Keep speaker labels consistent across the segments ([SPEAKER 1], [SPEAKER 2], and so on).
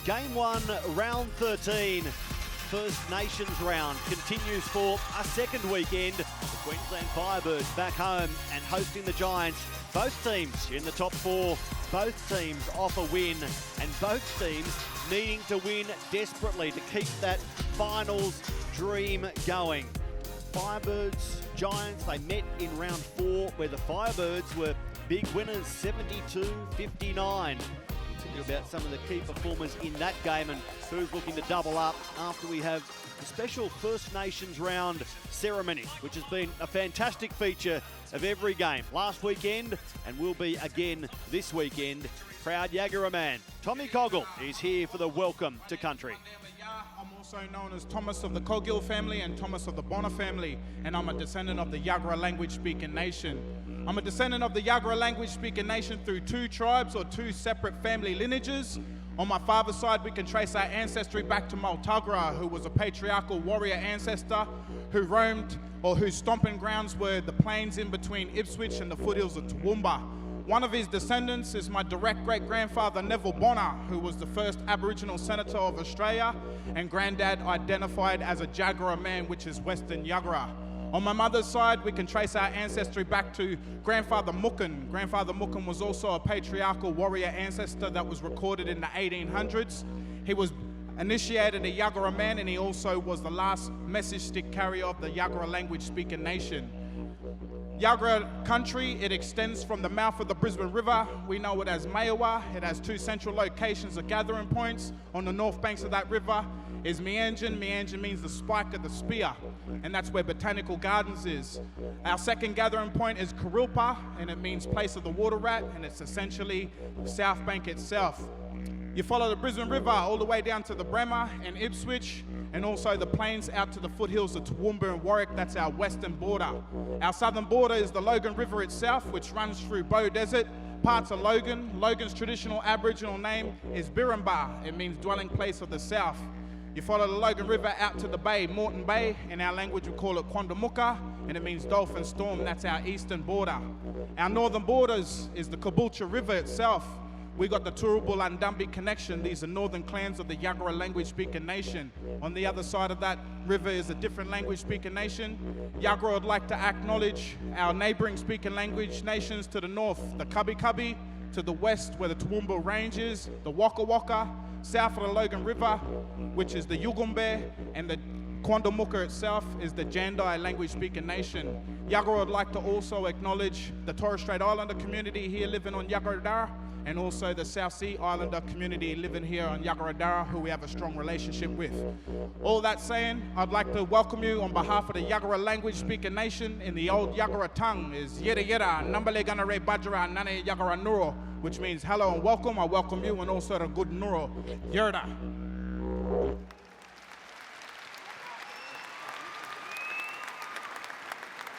[SPEAKER 1] Game 1, round 13. First Nations round continues for a second weekend. The Queensland Firebirds back home and hosting the Giants. Both teams in the top 4. Both teams off a win, and both teams needing to win desperately to keep that finals dream going. Firebirds, Giants, they met in round 4 where the Firebirds were big winners, 72-59. About some of the key performers in that game and who's looking to double up after we have the special First Nations round ceremony, which has been a fantastic feature of every game last weekend and will be again this weekend. Proud Yagara man Tommy Coggill is here for the welcome to country.
[SPEAKER 2] I'm also known as Thomas of the Coggill family and Thomas of the Bonner family, and I'm a descendant of the Yagara language-speaking nation. I'm a descendant of the Yagara language-speaking nation through 2 tribes or 2 separate family lineages. On my father's side, we can trace our ancestry back to Multagra, who was a patriarchal warrior ancestor who roamed, or whose stomping grounds were the plains in between Ipswich and the foothills of Toowoomba. One of his descendants is my direct great-grandfather Netball Bonner, who was the first Aboriginal senator of Australia, and granddad identified as a Jagera man, which is Western Yagara. On my mother's side, we can trace our ancestry back to Grandfather Mookin. Grandfather Mookin was also a patriarchal warrior ancestor that was recorded in the 1800s. He was initiated a Yagara man, and he also was the last message stick carrier of the Yagara language-speaking nation. Yagara country, it extends from the mouth of the Brisbane River. We know it as Maiawa. It has 2 central locations of gathering points. On the north banks of that river is Meanjin. Meanjin means the spike of the spear, and that's where Botanical Gardens is. Our second gathering point is Kurilpa, and it means place of the water rat, and it's essentially South Bank itself. You follow the Brisbane River all the way down to the Bremer and Ipswich, and also the plains out to the foothills of Toowoomba and Warwick. That's our western border. Our southern border is the Logan River itself, which runs through Bow Desert, parts of Logan. Logan's traditional Aboriginal name is Birrambah. It means dwelling place of the south. You follow the Logan River out to the bay, Moreton Bay. In our language, we call it Quandamooka, and it means Dolphin Storm. That's our eastern border. Our northern borders is the Caboolture River itself. We got the Turrbal and Dumby connection. These are northern clans of the Yagara language-speaking nation. On the other side of that river is a different language-speaking nation. Yagara would like to acknowledge our neighboring speaking language nations to the north, the Cubby Cubby, to the west where the Toowoomba Range is, the Waka Waka, south of the Logan River, which is the Yugambeh, and the Quandamooka itself is the Jandai language-speaking nation. Yagara would like to also acknowledge the Torres Strait Islander community here living on Yagara, and also the South Sea Islander community living here on Yagara, who we have a strong relationship with. All that saying, I'd like to welcome you on behalf of the Yagara language-speaking nation in the old Yagara tongue is Yera Yera, Nambale Ganare Bajara, Nane Yagara Nuro, which means hello and welcome. I welcome you, and also the good Nuro, Yerda.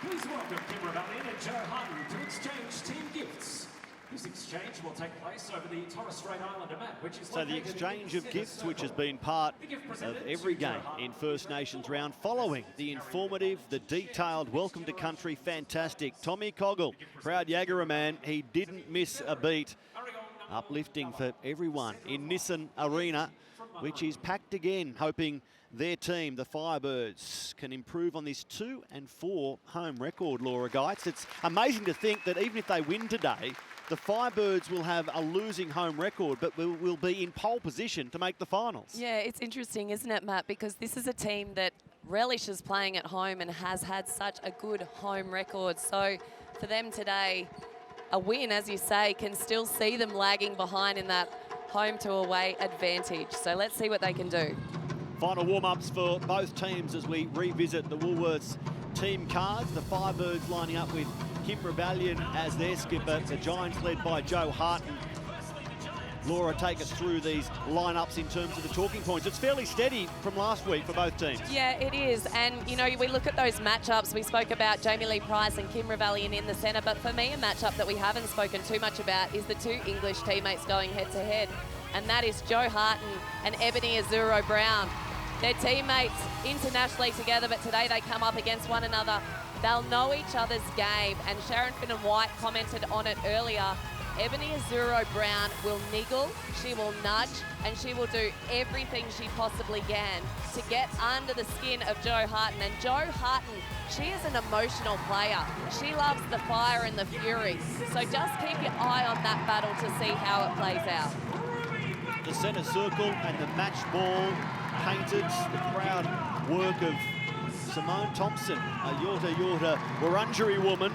[SPEAKER 3] Please welcome Kimber Valley and Joe Hutton to exchange team gifts. This exchange will take place over the Torres Strait Islander map, which is
[SPEAKER 1] so the exchange of gifts, which has been part of every game in First Nations round, following the informative, the detailed welcome to country, fantastic. Tommy Coggill, proud Yagara man, he didn't miss a beat. Uplifting for everyone in Nissan Arena, which is packed again, hoping their team, the Firebirds, can improve on this 2-4 home record, Laura Geitz. It's amazing to think that even if they win today, the Firebirds will have a losing home record, but will be in pole position to make the finals.
[SPEAKER 4] Yeah, it's interesting, isn't it, Matt? Because this is a team that relishes playing at home and has had such a good home record. So for them today, a win, as you say, can still see them lagging behind in that home to away advantage. So let's see what they can do.
[SPEAKER 1] Final warm-ups for both teams as we revisit the Woolworths team cards. The Firebirds lining up with Kim Rebellion as their skipper. The Giants led by Joe Harton. Laura, take us through these lineups in terms of the talking points. It's fairly steady from last week for both teams.
[SPEAKER 4] Yeah, it is. And, you know, we look at those matchups. We spoke about Jamie Lee Price and Kim Rebellion in the centre. But for me, a matchup that we haven't spoken too much about is the 2 English teammates going head-to-head. And that is Joe Harton and Ebony Azuro Brown. They're teammates internationally together, but today they come up against one another. They'll know each other's game, and Sharon Finnan-White commented on it earlier. Ebony Azuro-Brown will niggle, she will nudge, and she will do everything she possibly can to get under the skin of Jo Harten. And Jo Harten, she is an emotional player. She loves the fire and the fury. So just keep your eye on that battle to see how it plays out.
[SPEAKER 1] The centre circle and the match ball painted. The proud work of Simone Thompson, a Yorta Wurundjeri woman,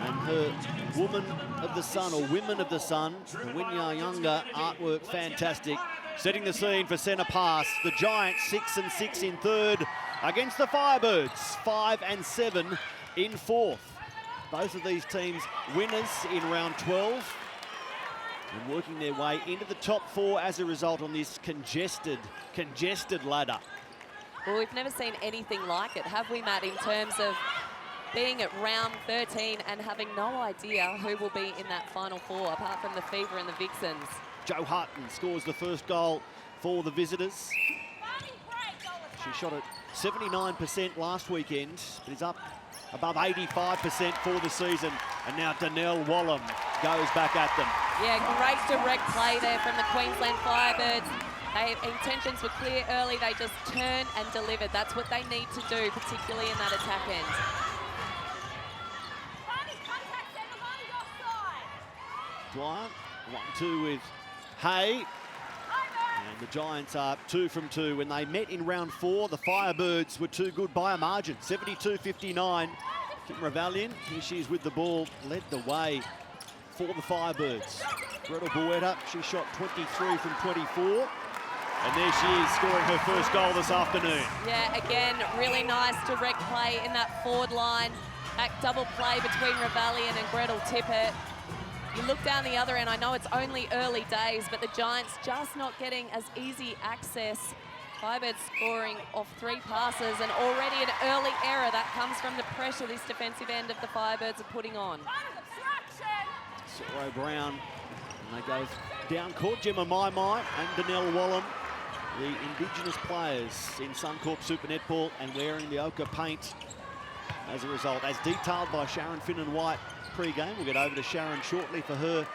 [SPEAKER 1] and her Woman of the Sun, or Women of the Sun, the Winyayunga artwork, fantastic. Setting the scene for centre pass. The Giants 6-6 in third against the Firebirds 5-7 in fourth. Both of these teams winners in round 12 and working their way into the top four as a result on this congested ladder.
[SPEAKER 4] Well, we've never seen anything like it, have we, Matt, in terms of being at round 13 and having no idea who will be in that final four, apart from the Fever and the Vixens.
[SPEAKER 1] Jo Harten scores the first goal for the visitors. She shot at 79% last weekend, but is up above 85% for the season. And now Donnell Wallum goes back at them.
[SPEAKER 4] Yeah, great direct play there from the Queensland Firebirds. Their intentions were clear early. They just turned and delivered. That's what they need to do, particularly in that attack end.
[SPEAKER 1] Dwyer, 1-2 with Hay. And the Giants are 2 from 2. When they met in round 4, the Firebirds were too good by a margin, 72-59. Kim Ravalian, here she is with the ball, led the way for the Firebirds. Gretel Bueta, she shot 23 from 24. And there she is, scoring her first goal this afternoon.
[SPEAKER 4] Yeah, again, really nice direct play in that forward line. That double play between Ravalian and Gretel Tippett. You look down the other end, I know it's only early days, but the Giants just not getting as easy access. Firebirds scoring off 3 passes, and already an early error that comes from the pressure this defensive end of the Firebirds are putting on.
[SPEAKER 1] Soro Brown, and they go down court. Gemma Mai and Donnell Wallum, the Indigenous players in Suncorp Super Netball and wearing the ochre paint as a result, as detailed by Sharon Finnan-White pre-game. We'll get over to Sharon shortly for her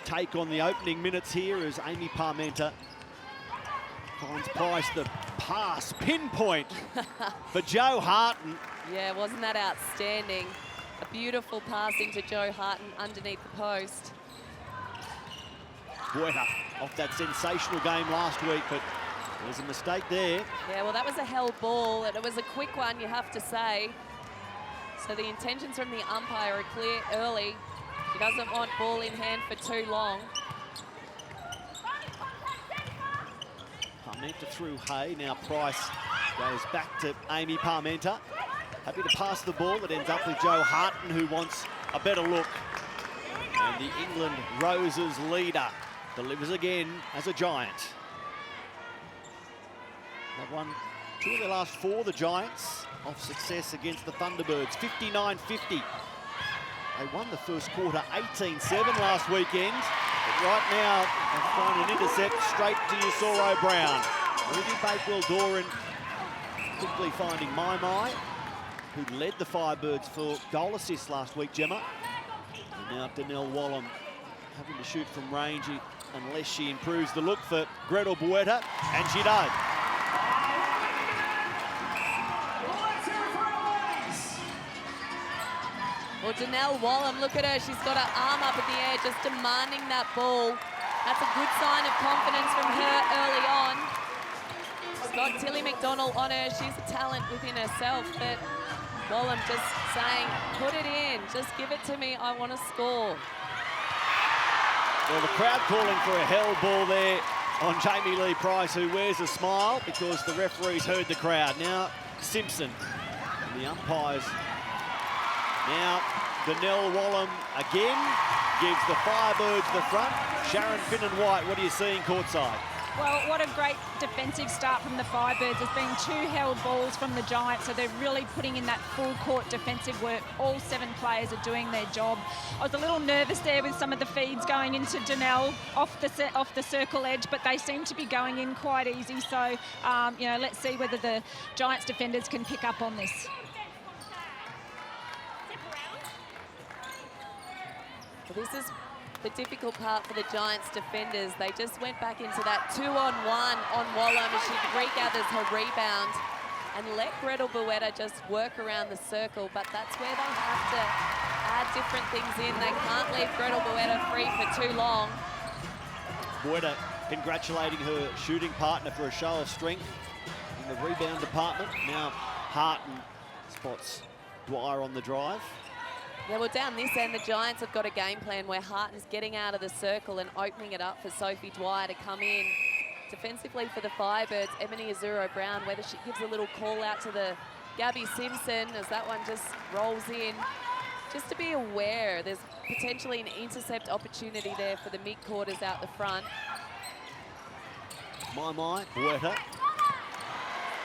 [SPEAKER 1] take on the opening minutes here as Amy Parmenter finds Price the pass pinpoint for Jo Harten.
[SPEAKER 4] Yeah, wasn't that outstanding? A beautiful pass into Jo Harten underneath the post.
[SPEAKER 1] Bueta off that sensational game last week, but there's a mistake there.
[SPEAKER 4] Yeah, well, that was a held ball, and it was a quick one, you have to say. So the intentions from the umpire are clear early. He doesn't want ball in hand for too long.
[SPEAKER 1] Parmenter through Hay. Now Price goes back to Amy Parmenter. Happy to pass the ball. It ends up with Jo Harten, who wants a better look. And the England Roses leader delivers again as a Giant. They've won 2 of their last 4, the Giants, off success against the Thunderbirds, 59-50. They won the first quarter 18-7 last weekend, but right now they've thrown an intercept straight to Soro Brown. Ruby Bakewell-Doran quickly finding Mai, who led the Firebirds for goal assists last week, Gemma. And now Donnell Wallum having to shoot from range unless she improves the look for Gretel Bueta, and she does.
[SPEAKER 4] Well, Donnell Wallum, look at her. She's got her arm up in the air, just demanding that ball. That's a good sign of confidence from her early on. She's got Tilly McDonald on her. She's a talent within herself, but Wallum just saying, put it in. Just give it to me. I want to score.
[SPEAKER 1] Well, the crowd calling for a hell ball there on Jamie Lee Price, who wears a smile because the referees heard the crowd. Now Simpson and the umpires. Now Donnell Wallum again gives the Firebirds the front. Sharon Finnan-White, what are you seeing courtside?
[SPEAKER 5] Well, what a great defensive start from the Firebirds. There's been 2 held balls from the Giants, so they're really putting in that full court defensive work. All 7 players are doing their job. I was a little nervous there with some of the feeds going into Donnell off the circle edge, but they seem to be going in quite easy. So, you know, let's see whether the Giants defenders can pick up on this.
[SPEAKER 4] Well, this is the difficult part for the Giants defenders. They just went back into that 2-on-1 on Wallam as she regathers her rebound and let Gretel Bueta just work around the circle, but that's where they have to add different things in. They can't leave Gretel Bueta free for too long.
[SPEAKER 1] Bueta congratulating her shooting partner for a show of strength in the rebound department. Now Harton spots Dwyer on the drive.
[SPEAKER 4] Yeah, well, down this end, the Giants have got a game plan where Harton's getting out of the circle and opening it up for Sophie Dwyer to come in. Defensively for the Firebirds, Emily Azuro-Brown, whether she gives a little call out to the Gabby Simpson as that one just rolls in. Just to be aware, there's potentially an intercept opportunity there for the mid-quarters out the front.
[SPEAKER 1] Bueta.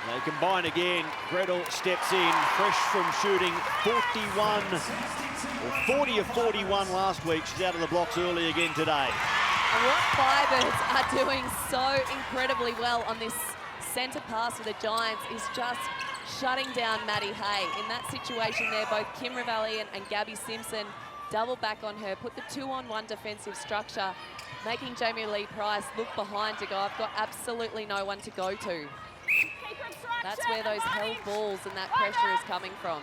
[SPEAKER 1] They combine again. Gretel steps in, fresh from shooting 40 of 41 last week. She's out of the blocks early again today.
[SPEAKER 4] And what Firebirds are doing so incredibly well on this centre pass for the Giants is just shutting down Maddie Hay. In that situation there, both Kim Ravelli and Gabby Simpson double back on her, put the 2-on-1 defensive structure, making Jamie Lee Price look behind to go, I've got absolutely no one to go to. That's where those held balls and that pressure is coming from.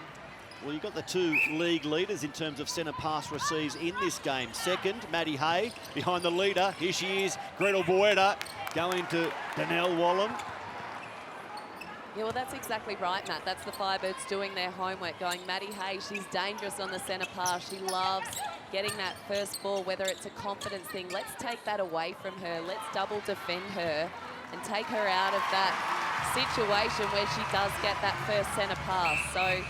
[SPEAKER 1] Well, you've got the two league leaders in terms of centre pass receives in this game. Second, Maddie Hay behind the leader. Here she is, Gretel Bueta, going to Danelle Wallam.
[SPEAKER 4] Yeah, well, that's exactly right, Matt. That's the Firebirds doing their homework, going Maddie Hay, she's dangerous on the centre pass. She loves getting that first ball, whether it's a confidence thing. Let's take that away from her. Let's double defend her and take her out of that situation where she does get that first centre pass. So,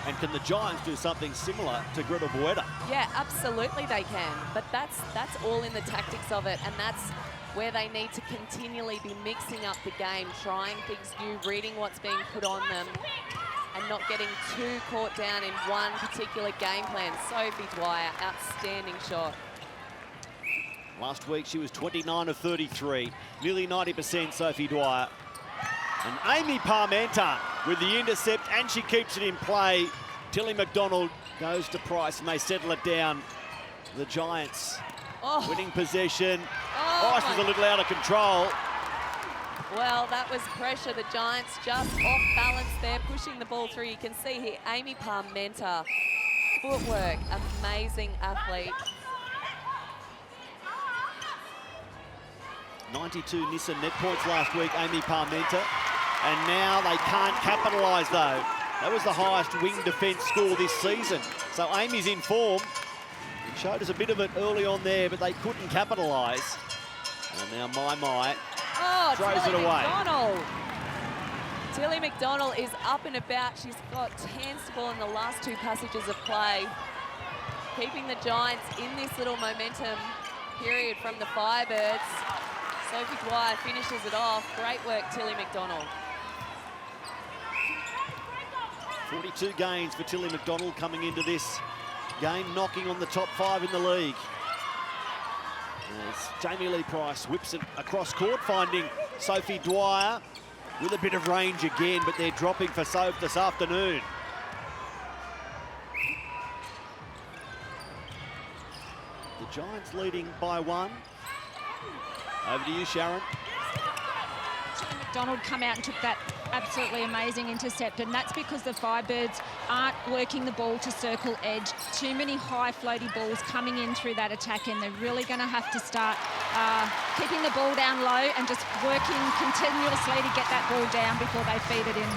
[SPEAKER 1] and can the Giants do something similar to Gretel Bueta?
[SPEAKER 4] Yeah, absolutely they can. But that's all in the tactics of it, and that's where they need to continually be mixing up the game, trying things new, reading what's being put on them, and not getting too caught down in one particular game plan. Sophie Dwyer, outstanding shot.
[SPEAKER 1] Last week she was 29 of 33, nearly 90% Sophie Dwyer. And Amy Parmenter with the intercept, and she keeps it in play. Tilly McDonald goes to Price and they settle it down. The Giants winning possession. Price was a little out of control.
[SPEAKER 4] Well, that was pressure. The Giants just off balance there, pushing the ball through. You can see here, Amy Parmenter, footwork, amazing athlete.
[SPEAKER 1] 92 Nissan net points last week, Amy Parmenter. And now they can't capitalise though. That was the highest wing defence score this season. So Amy's in form. Showed us a bit of it early on there, but they couldn't capitalise. And now throws
[SPEAKER 4] Tilly
[SPEAKER 1] it away.
[SPEAKER 4] McDonald. Tilly McDonald is up and about. She's got hands to ball in the last two passages of play, keeping the Giants in this little momentum period from the Firebirds. Sophie Dwyer finishes it off. Great work, Tilly McDonald.
[SPEAKER 1] 42 gains for Tilly McDonald coming into this game, knocking on the top 5 in the league. As Jamie Lee Price whips it across court, finding Sophie Dwyer with a bit of range again, but they're dropping for Soph this afternoon. The Giants leading by 1. Over to you, Sharon.
[SPEAKER 5] McDonald come out and took that absolutely amazing intercept, and that's because the Firebirds aren't working the ball to circle edge. Too many high floaty balls coming in through that attack, and they're really going to have to start keeping the ball down low and just working continuously to get that ball down before they feed it in.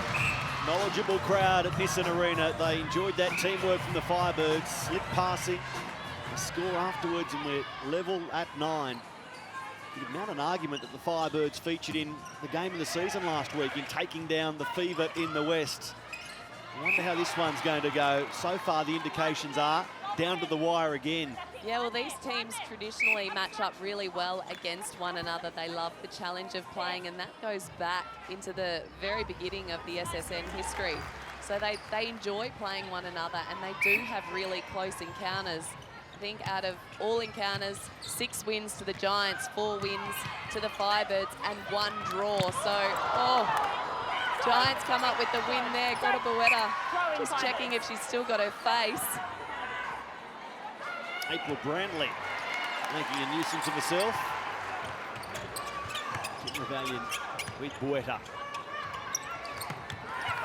[SPEAKER 1] Knowledgeable crowd at Nissan Arena. They enjoyed that teamwork from the Firebirds. Slip passing, the score afterwards, and we're level at 9. You could mount an argument that the Firebirds featured in the game of the season last week in taking down the Fever in the West. I wonder how this one's going to go. So far, the indications are down to the wire again.
[SPEAKER 4] Yeah, well, these teams traditionally match up really well against one another. They love the challenge of playing, and that goes back into the very beginning of the SSN history. So they enjoy playing one another, and they do have really close encounters. I think out of all encounters, 6 wins to the Giants, 4 wins to the Firebirds, and 1 draw. So, Giants come up with the win there. Gretel Bueta just checking if she's still got her face.
[SPEAKER 1] April Brantley Making a nuisance of herself. Kim Rebellion with Bueta.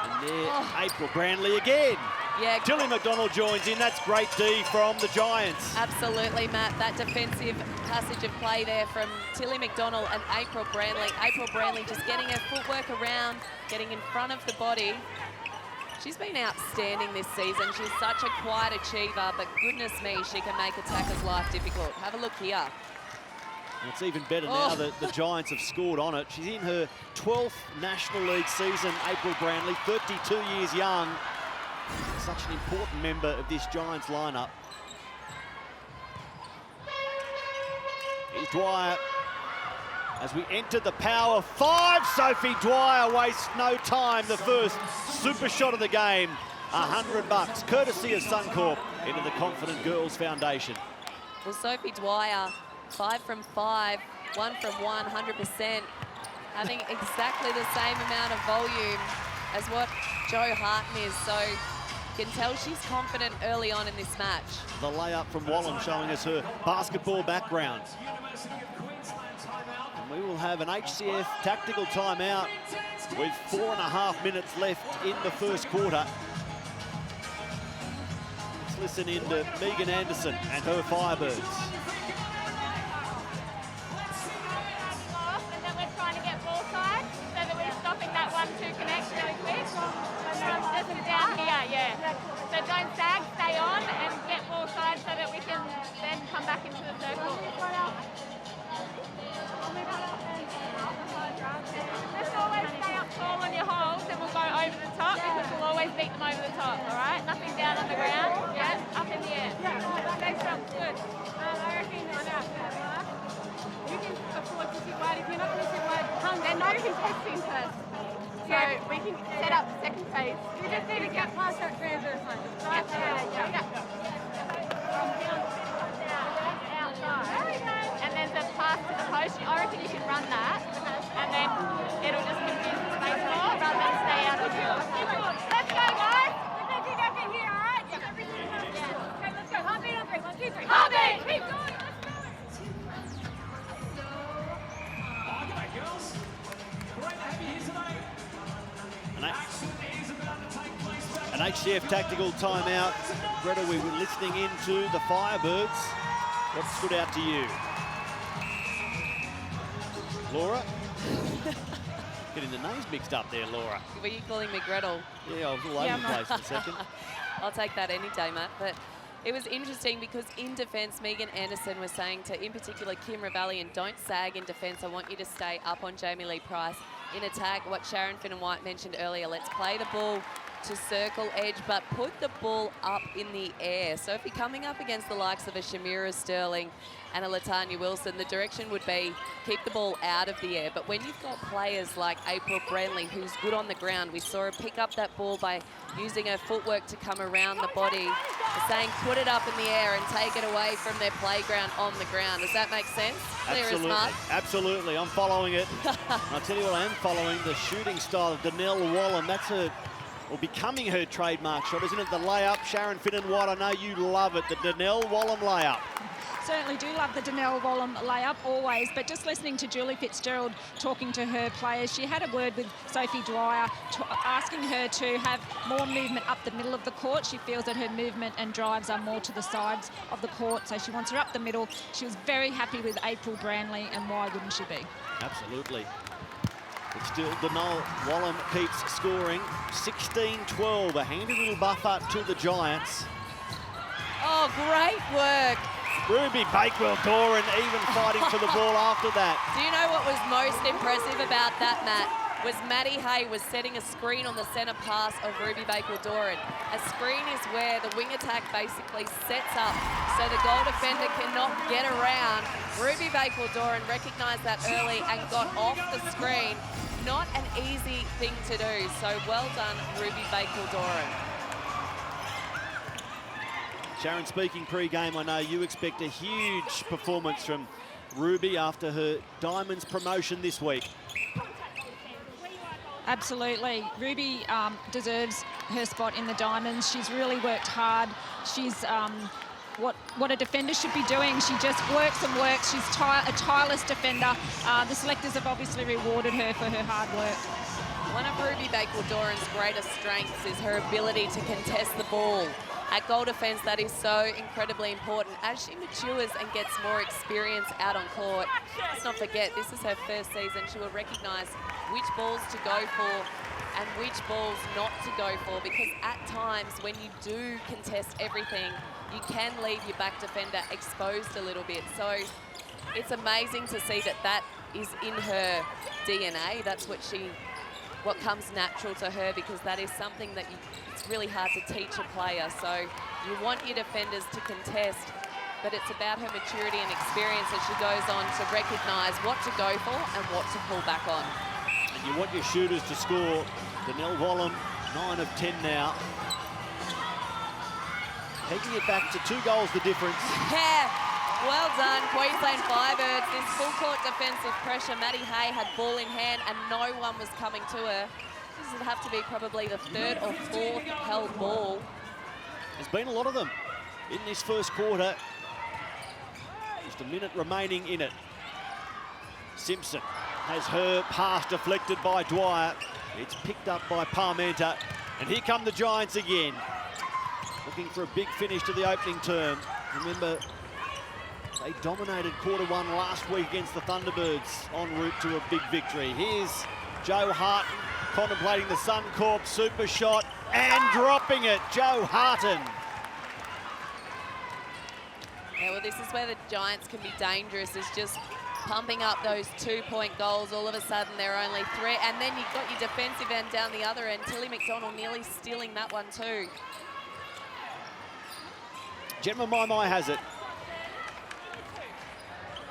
[SPEAKER 1] And there, April Branley again.
[SPEAKER 4] Yeah,
[SPEAKER 1] Tilly McDonald joins in. That's great D from the Giants.
[SPEAKER 4] absolutely, Matt. That defensive passage of play there from Tilly McDonald and April Branley. April Branley just getting her footwork around, getting in front of the body. She's been outstanding this season. She's such a quiet achiever, but goodness me, she can make attackers' life difficult. Have a look here.
[SPEAKER 1] And it's even better now that the Giants have scored on it. She's in her 12th National League season, April Branley, 32 years young. Such an important member of this Giants lineup. Here's Dwyer. As we enter the power 5, Sophie Dwyer wastes no time. The first super shot of the game. $100, courtesy of Suncorp, into the Confident Girls Foundation.
[SPEAKER 4] Well, Sophie Dwyer, 5 from 5, 1 from 1, 100%, having exactly the same amount of volume as what Jo Harton is. So you can tell she's confident early on in this match.
[SPEAKER 1] The layup from Wallen showing us her basketball background. And we will have an HCF tactical timeout with 4.5 minutes left in the first quarter. Let's listen in to Megan Anderson and her Firebirds.
[SPEAKER 6] And then we're trying to get ball side so that we're stopping that 1-2 connect really quick. Just down here, yeah. So don't sag, stay on and get ball side so that we can then come back into the circle. Let's always stay up tall on your holes and we'll go over the top because we'll always beat them over the top, all right? Nothing down on the ground, yeah? Up in the air. Stay strong, good. I reckon on our first mark, you can afford to sit wide. If you're not going to sit wide, then no contesting first. So we can set up second phase. You just need to get past that transverse line. Right there, yeah. Outside. And then the pass to the post, I reckon you can run that. And then it'll just confuse the space more rather than stay out of the field. Let's go, guys. Let's go dig up in here, all right? Yeah. Okay, let's go. Heartbeat on 3. 1, 2, 3. Heartbeat! Keep going. Let's go.
[SPEAKER 3] G'day, girls. Great to have you here today. Action is about to take place back.
[SPEAKER 1] An HCF tactical timeout. Greta, we were listening into the Firebirds. What stood out to you? Laura? Getting the names mixed up there, Laura.
[SPEAKER 4] Were you calling me Gretel?
[SPEAKER 1] Yeah, I was all over the place for a second.
[SPEAKER 4] I'll take that any day, Matt. But it was interesting because in defence, Megan Anderson was saying to, in particular, Kim Rebellion, don't sag in defence. I want you to stay up on Jamie Lee Price. In attack, what Sharon Finn-White mentioned earlier, let's play the ball to circle edge, but put the ball up in the air. So if you're coming up against the likes of a Shamira Sterling and a Latanya Wilson, the direction would be keep the ball out of the air. But when you've got players like April Branley, who's good on the ground, we saw her pick up that ball by using her footwork to come around the body. They're saying put it up in the air and take it away from their playground on the ground. Does that make sense? Clear as mud?
[SPEAKER 1] Absolutely. I'm following it. I'll tell you what I am following, the shooting style of Danelle Wallen. That's her, or becoming her trademark shot, isn't it? The layup. Sharon Finn-White, I know you love it. The Danelle Wallen layup.
[SPEAKER 5] Certainly do love the Danelle Wallen layup always, but just listening to Julie Fitzgerald talking to her players, she had a word with Sophie Dwyer asking her to have more movement up the middle of the court. She feels that her movement and drives are more to the sides of the court, so she wants her up the middle. She was very happy with April Branley, and why wouldn't she be?
[SPEAKER 1] Absolutely. But still, Danelle Wallen keeps scoring. 16-12, a handy little buffer to the Giants.
[SPEAKER 4] Oh, great work.
[SPEAKER 1] Ruby Bakewell-Doran even fighting for the ball after that.
[SPEAKER 4] Do you know what was most impressive about that, Matt? Was Maddie Hay was setting a screen on the centre pass of Ruby Bakewell-Doran. A screen is where the wing attack basically sets up so the goal defender cannot get around. Ruby Bakewell-Doran recognised that early and got off the screen. Not an easy thing to do, so well done, Ruby Bakewell-Doran.
[SPEAKER 1] Sharon, speaking pre-game, I know you expect a huge performance from Ruby after her Diamonds promotion this week.
[SPEAKER 5] Absolutely. Ruby what a defender should be doing. She just works and works. She's a tireless defender. The selectors have obviously rewarded her for her hard work.
[SPEAKER 4] One of Ruby Bakewell-Doran's greatest strengths is her ability to contest the ball. At goal defence, that is so incredibly important. As she matures and gets more experience out on court, let's not forget, this is her first season. She will recognise which balls to go for and which balls not to go for, because at times when you do contest everything, you can leave your back defender exposed a little bit. So it's amazing to see that that is in her DNA. That's what comes natural to her, because that is something that it's really hard to teach a player. So you want your defenders to contest, but it's about her maturity and experience as she goes on to recognise what to go for and what to pull back on.
[SPEAKER 1] And you want your shooters to score. Danelle Wallum, 9 of 10 now. Taking it back to 2 goals the difference.
[SPEAKER 4] Yeah, well done, Queensland Firebirds. This full court defensive pressure. Maddie Hay had ball in hand and no one was coming to her. This would have to be probably the 3rd or 4th held ball.
[SPEAKER 1] There's been a lot of them in this first quarter. Just a minute remaining in it. Simpson has her pass deflected by Dwyer. It's picked up by Parmenter. And here come the Giants again. Looking for a big finish to the opening term. Remember, they dominated quarter 1 last week against the Thunderbirds en route to a big victory. Here's Jo Harton contemplating the Suncorp super shot and dropping it. Jo Harton.
[SPEAKER 4] Yeah, well, this is where the Giants can be dangerous, is just pumping up those 2-point goals. All of a sudden, they're only 3. And then you've got your defensive end down the other end. Tilly McDonald nearly stealing that one too.
[SPEAKER 1] Gemma Mai has it.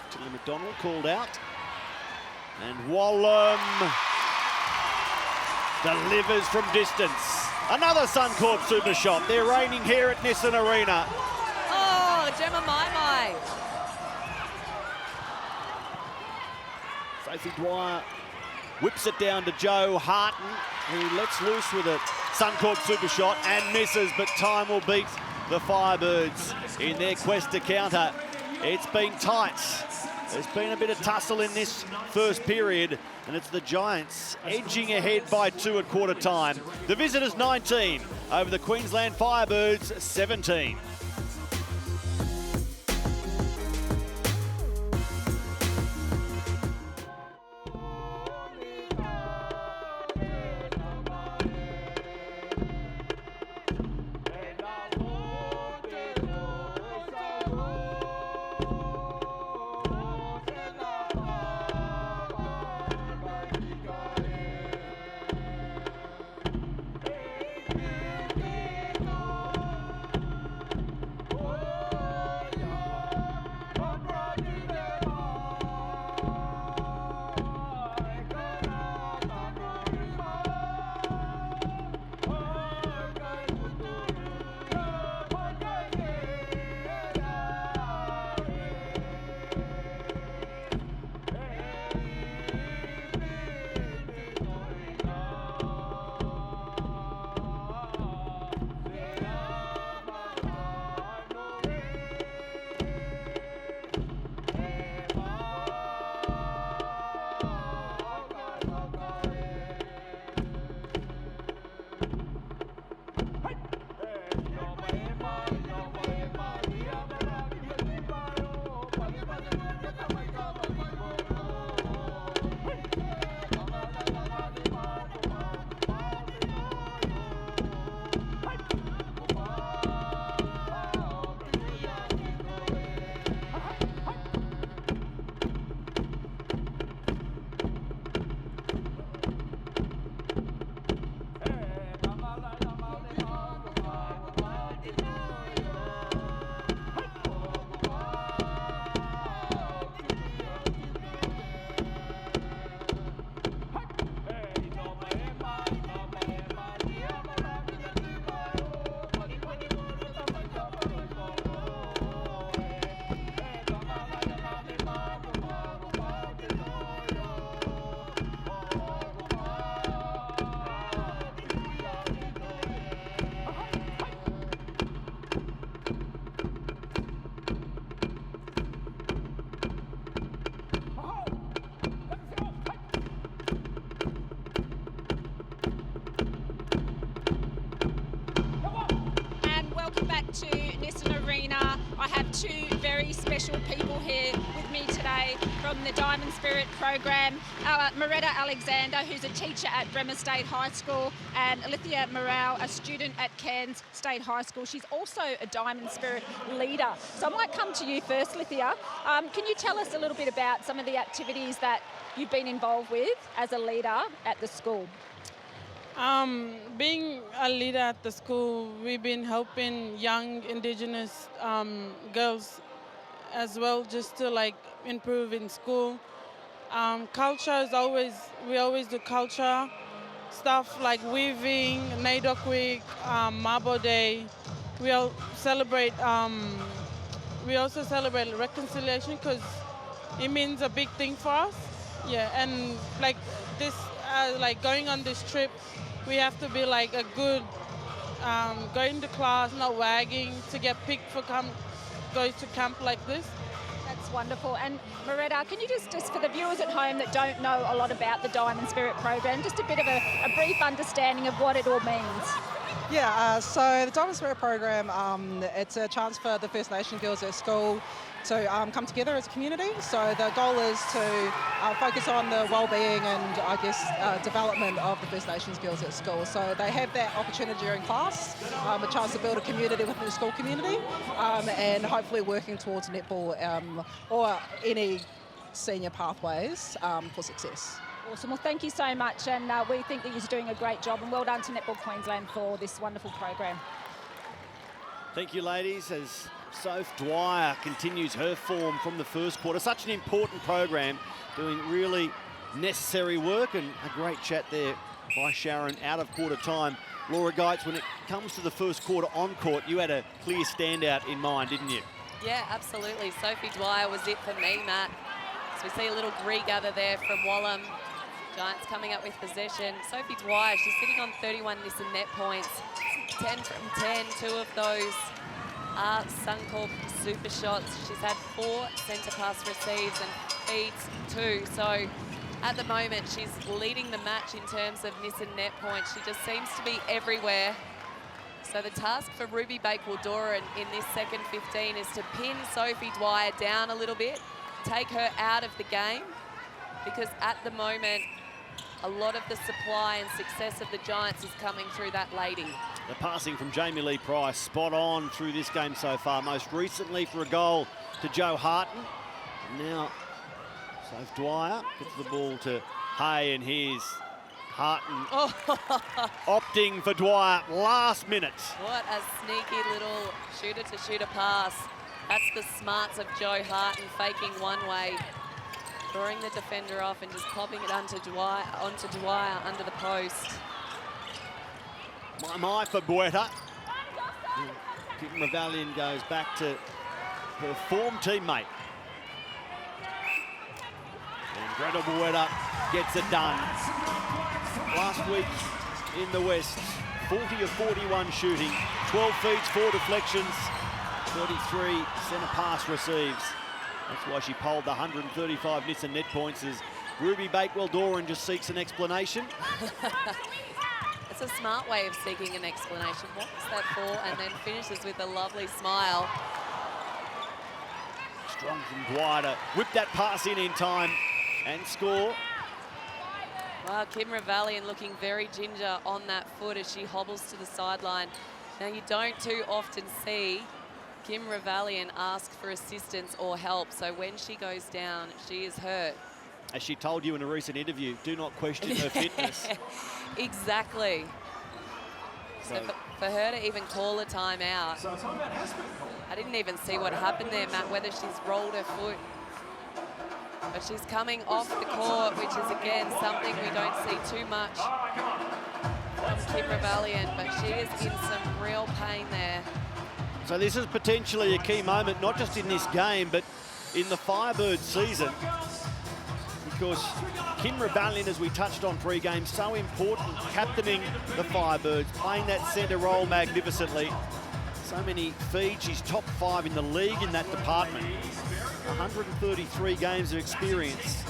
[SPEAKER 1] Tilly McDonald called out. And Wallum delivers from distance. Another Suncorp super shot. They're reigning here at Nissan Arena.
[SPEAKER 4] Oh, Gemma Mai.
[SPEAKER 1] Sophie Dwyer whips it down to Jo Harton, who lets loose with a Suncorp super shot and misses, but time will beat the Firebirds in their quest to counter. It's been tight. There's been a bit of tussle in this first period, and it's the Giants edging ahead by 2 at quarter time. The visitors 19 over the Queensland Firebirds 17.
[SPEAKER 5] have two very special people here with me today from the Diamond Spirit program. Moretta Alexander, who's a teacher at Bremer State High School, and Alithia Morale, a student at Cairns State High School. She's also a Diamond Spirit leader. So I might come to you first, Lithia. Can you tell us a little bit about some of the activities that you've been involved with as a leader at the school?
[SPEAKER 7] Being a leader at the school, we've been helping young Indigenous girls as well, just to like improve in school. Culture is we always do culture stuff like weaving, NAIDOC Week, Mabo Day. We also celebrate reconciliation because it means a big thing for us. Yeah, and like this, like going on this trip, we have to be like a good, going to class, not wagging, to get picked for going to camp like this.
[SPEAKER 5] That's wonderful. And Moretta, can you just for the viewers at home that don't know a lot about the Diamond Spirit program, just a bit of a brief understanding of what it all means?
[SPEAKER 8] Yeah, so the Diamond Spirit program, it's a chance for the First Nation girls at school to come together as a community. So the goal is to focus on the well-being and, I guess, development of the First Nations girls at school. So they have that opportunity during class, a chance to build a community within the school community, and hopefully working towards netball or any senior pathways for success.
[SPEAKER 5] Awesome. Well, thank you so much, and we think that you're doing a great job, and well done to Netball Queensland for this wonderful program.
[SPEAKER 1] Thank you, ladies, as Soph Dwyer continues her form from the first quarter. Such an important program, doing really necessary work, and a great chat there by Sharon out of quarter time. Laura Geitz, when it comes to the first quarter on court, you had a clear standout in mind, didn't you?
[SPEAKER 4] Yeah, absolutely. Sophie Dwyer was it for me, Matt. So we see a little regather there from Wallam. Giants coming up with possession. Sophie Dwyer, she's sitting on 31 Nissan net points. 10 from 10, 2 of those are Suncorp super shots. She's had 4 centre pass receives and feeds 2. So at the moment, she's leading the match in terms of Nissan net points. She just seems to be everywhere. So the task for Ruby Bakewell-Doran in this second 15 is to pin Sophie Dwyer down a little bit, take her out of the game, because at the moment, a lot of the supply and success of the Giants is coming through that lady.
[SPEAKER 1] The passing from Jamie Lee Price, spot on through this game so far. Most recently for a goal to Joe Harton. Now, Soph Dwyer gets the ball to Hay, and here's Harton opting for Dwyer last minute.
[SPEAKER 4] What a sneaky little shooter-to-shooter pass. That's the smarts of Joe Harton, faking one way, drawing the defender off and just popping it onto Dwyer under the post.
[SPEAKER 1] My for Buetta. Kim Ravalian goes back to her form teammate. And Greta Buetta gets it done. Last week in the West, 40 of 41 shooting, 12 feeds, 4 deflections, 33 centre pass receives. That's why she polled the 135 Nissan net points as Ruby Bakewell-Doran just seeks an explanation.
[SPEAKER 4] It's a smart way of seeking an explanation. What was that for? And then finishes with a lovely smile.
[SPEAKER 1] Strong from Dwyer to whip that pass in time and score.
[SPEAKER 4] Wow, Kim Ravalian looking very ginger on that foot as she hobbles to the sideline. Now, you don't too often see Kim Ravalian ask for assistance or help, so when she goes down, she is hurt.
[SPEAKER 1] As she told you in a recent interview, do not question her fitness.
[SPEAKER 4] Exactly. So for her to even call a timeout,
[SPEAKER 3] So a timeout has been called.
[SPEAKER 4] I didn't even see what happened there, Matt, whether she's rolled her foot. But she's coming off the court, which is, again, something we don't see too much from Kim Ravalian, but she is in some real pain there.
[SPEAKER 1] So this is potentially a key moment, not just in this game, but in the Firebirds season. Because Kim Ravalian, as we touched on pre-game, so important, captaining the Firebirds, playing that centre role magnificently. So many feeds, she's top 5 in the league in that department. 133 games of experience.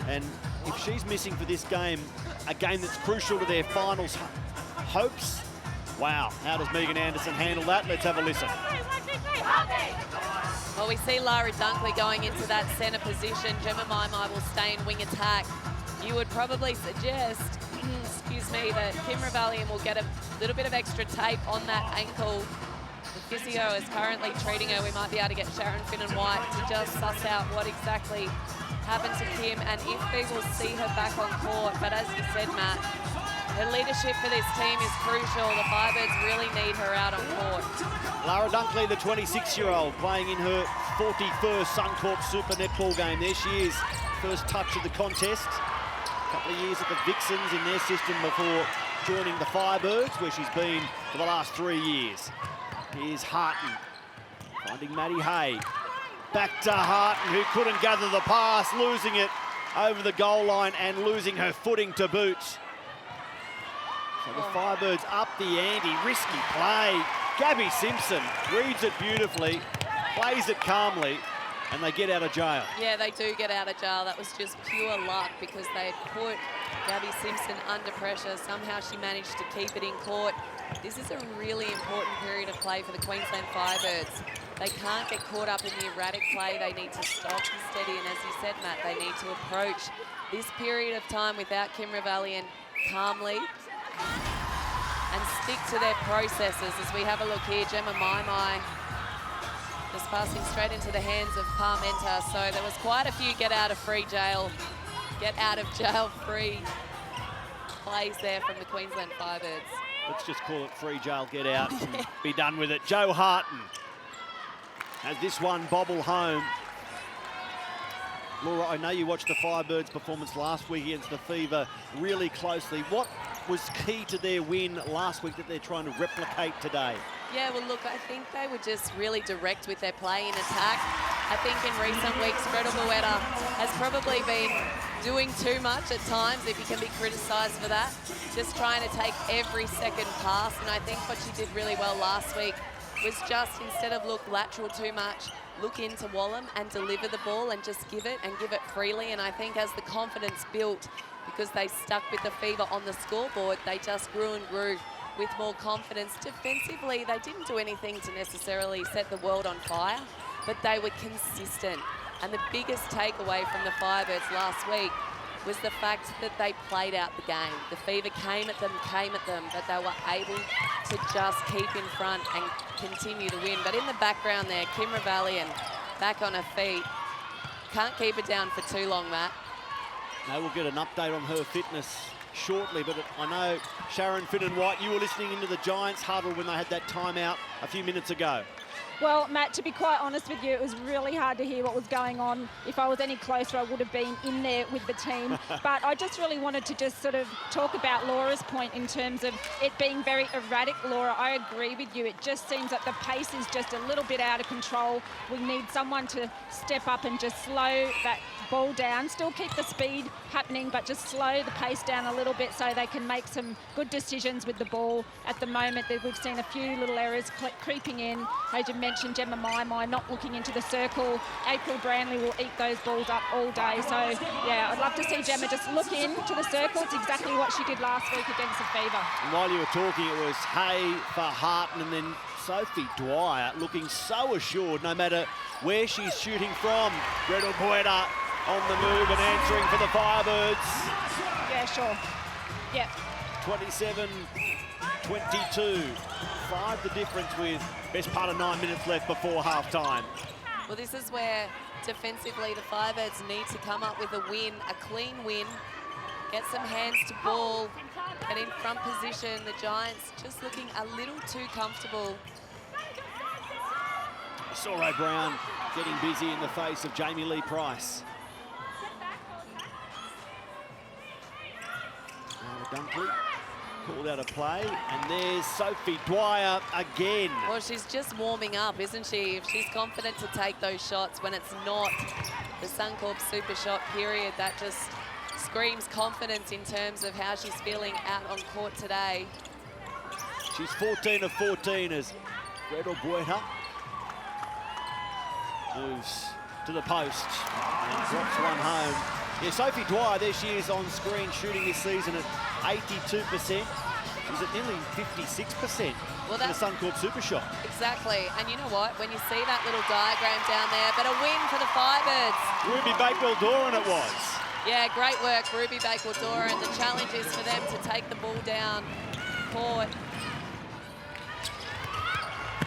[SPEAKER 1] And if she's missing for this game, a game that's crucial to their finals hopes, wow, how does Megan Anderson handle that? Let's have a listen.
[SPEAKER 6] 1, 2, 3,
[SPEAKER 4] Well, we see Lara Dunkley going into that centre position. Gemma Maimai will stay in wing attack. You would probably suggest, excuse me, that Kim Revallian will get a little bit of extra tape on that ankle. The physio is currently treating her. We might be able to get Sharon Finnan-White to just suss out what exactly happened to Kim and if we will see her back on court. But as you said, Matt, her leadership for this team is crucial. The Firebirds really need her out on court.
[SPEAKER 1] Lara Dunkley, the 26-year-old, playing in her 41st Suncorp Super Netball game. There she is, first touch of the contest. A couple of years at the Vixens in their system before joining the Firebirds, where she's been for the last 3 years. Here's Harton, finding Maddie Hay. Back to Harton, who couldn't gather the pass, losing it over the goal line and losing her footing to boot. So the Firebirds up the ante, risky play. Gabby Simpson reads it beautifully, plays it calmly, and they get out of jail.
[SPEAKER 4] Yeah, they do get out of jail. That was just pure luck because they put Gabby Simpson under pressure. Somehow she managed to keep it in court. This is a really important period of play for the Queensland Firebirds. They can't get caught up in the erratic play. They need to stop and steady. And as you said, Matt, they need to approach this period of time without Kim Revallian calmly and stick to their processes. As we have a look here, Gemma Maimai just passing straight into the hands of Parmenter. So there was quite a few get out of jail free plays there from the Queensland Firebirds.
[SPEAKER 1] Let's just call it free jail get out and be done with it. Jo Harton has this one bobble home. Laura, I know you watched the Firebirds' performance last week against the Fever really closely. What was key to their win last week that they're trying to replicate today?
[SPEAKER 4] Yeah, well, look, I think they were just really direct with their play in attack. I think in recent weeks, Gretel Boetta has probably been doing too much at times, if you can be criticised for that. Just trying to take every second pass, and I think what she did really well last week was just, instead of look lateral too much, look into Wallam and deliver the ball and just give it freely. And I think as the confidence built, because they stuck with the Fever on the scoreboard, they just grew and grew with more confidence. Defensively, they didn't do anything to necessarily set the world on fire, but they were consistent. And the biggest takeaway from the Firebirds last week was the fact that they played out the game. The Fever came at them, but they were able to just keep in front and continue to win. But in the background there, Kim Revallian back on her feet. Can't keep it down for too long, Matt.
[SPEAKER 1] No, we'll get an update on her fitness shortly, but I know Sharon Finnan-White, you were listening into the Giants huddle when they had that timeout a few minutes ago.
[SPEAKER 5] Well, Matt, to be quite honest with you, it was really hard to hear what was going on. If I was any closer, I would have been in there with the team. But I just really wanted to just sort of talk about Laura's point in terms of it being very erratic. Laura, I agree with you. It just seems that the pace is just a little bit out of control. We need someone to step up and just slow that ball down, still keep the speed happening, but just slow the pace down a little bit so they can make some good decisions with the ball. At the moment, we've seen a few little errors creeping in. As you mentioned, Gemma Maimai not looking into the circle. April Branley will eat those balls up all day. So, yeah, I'd love to see Gemma just look into the circle. It's exactly what she did last week against the Fever.
[SPEAKER 1] And while you were talking, it was Hay for Harton and then Sophie Dwyer looking so assured no matter where she's shooting from. Gretel Boetta on the move and answering for the Firebirds.
[SPEAKER 5] Yeah, sure. Yeah.
[SPEAKER 1] 27-22. 5 the difference with best part of 9 minutes left before half-time.
[SPEAKER 4] Well, this is where defensively the Firebirds need to come up with a win, a clean win, get some hands to ball, get in front position. The Giants just looking a little too comfortable.
[SPEAKER 1] Soro Brown getting busy in the face of Jamie Lee Price. Dunkley called out a play, and there's Sophie Dwyer again.
[SPEAKER 4] Well, she's just warming up, isn't she? If she's confident to take those shots when it's not the Suncorp super shot period, that just screams confidence in terms of how she's feeling out on court today.
[SPEAKER 1] She's 14 of 14 as Gretel Boetta moves to the post and drops one home. Yeah, Sophie Dwyer, there she is on screen shooting this season at 82%. She's at nearly 56%
[SPEAKER 4] Well,
[SPEAKER 1] for the Suncorp Super Shot.
[SPEAKER 4] Exactly. And you know what? When you see that little diagram down there, but a win for the Firebirds.
[SPEAKER 1] Ruby Bakewell-Doran it was.
[SPEAKER 4] Yeah, great work, Ruby Bakewell-Doran. The challenge is for them to take the ball down court.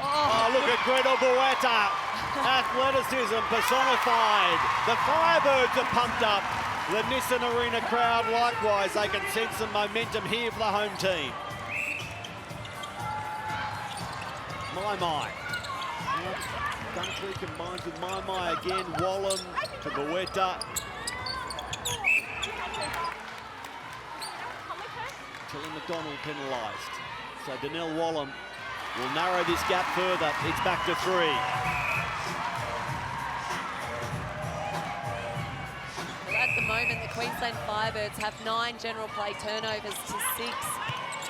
[SPEAKER 1] Oh, look at Gretel Bueta. Athleticism personified. The Firebirds are pumped up. The Nissan Arena crowd likewise. They can sense some momentum here for the home team. My. Dunkley combines with My again. Wallam to Bueta. Tilly McDonald penalised. So Danelle Wallam will narrow this gap further. It's back to 3.
[SPEAKER 4] Well, at the moment, the Queensland Firebirds have 9 general play turnovers to 6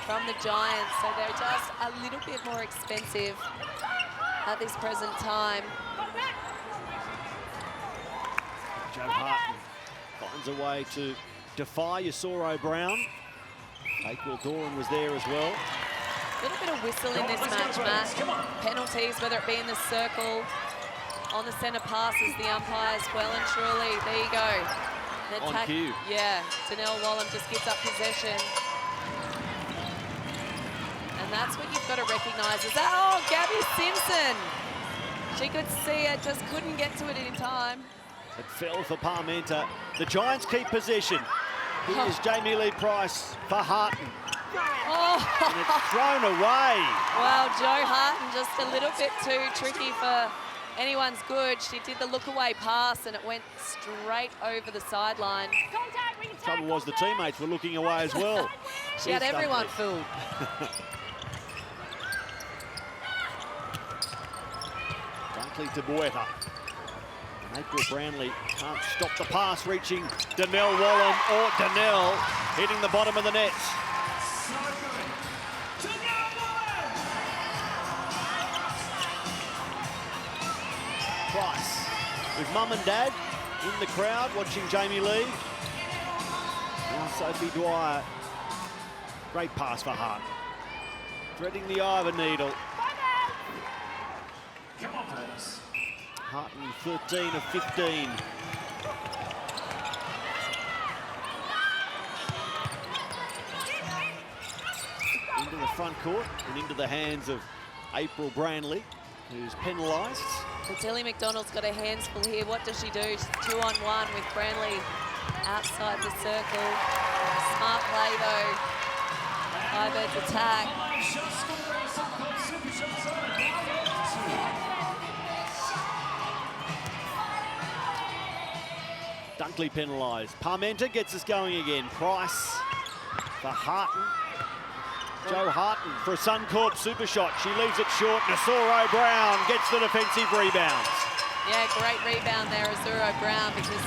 [SPEAKER 4] from the Giants, so they're just a little bit more expensive at this present time.
[SPEAKER 1] Joe Harton finds a way to defy Yasoro Brown. Bakewell-Doran was there as well.
[SPEAKER 4] A little bit of whistle in this match, Matt. Penalties, whether it be in the circle, on the centre passes, the umpires well and truly. There you go.
[SPEAKER 1] On cue.
[SPEAKER 4] Yeah, Danelle Wallam just gives up possession. And that's what you've got to recognise is that, oh, Gabby Simpson. She could see it, just couldn't get to it in time.
[SPEAKER 1] It fell for Parmenter. The Giants keep possession. Here's Jamie Lee Price for Harton.
[SPEAKER 4] Oh.
[SPEAKER 1] And it's thrown away.
[SPEAKER 4] Well, Jo Harton just a little bit too tricky for anyone's good. She did the look-away pass and it went straight over the sideline.
[SPEAKER 1] Trouble was the teammates were looking away as well.
[SPEAKER 4] She had everyone fooled.
[SPEAKER 1] Dunkley to Bueta. April Brownlee can't stop the pass, reaching Danelle Wallam, or Danelle hitting the bottom of the net. Price with mum and dad in the crowd watching Jamie Lee. Now Sophie Dwyer. Great pass for Hart. Threading the eye of a needle.
[SPEAKER 3] Come on, please.
[SPEAKER 1] Harton 13 of 15. Into the front court and into the hands of April Brownlee, who's penalised.
[SPEAKER 4] Well, Tilly McDonald's got her hands full here. What does she do? She's 2-on-1 with Brownlee outside the circle. Smart play though. Firebirds attack.
[SPEAKER 1] Dunkley penalised. Parmenter gets us going again. Price for Harton. Jo Harton for a Suncorp super shot. She leaves it short. Nasoro Brown gets the defensive rebound.
[SPEAKER 4] Yeah, great rebound there, Azuro Brown, because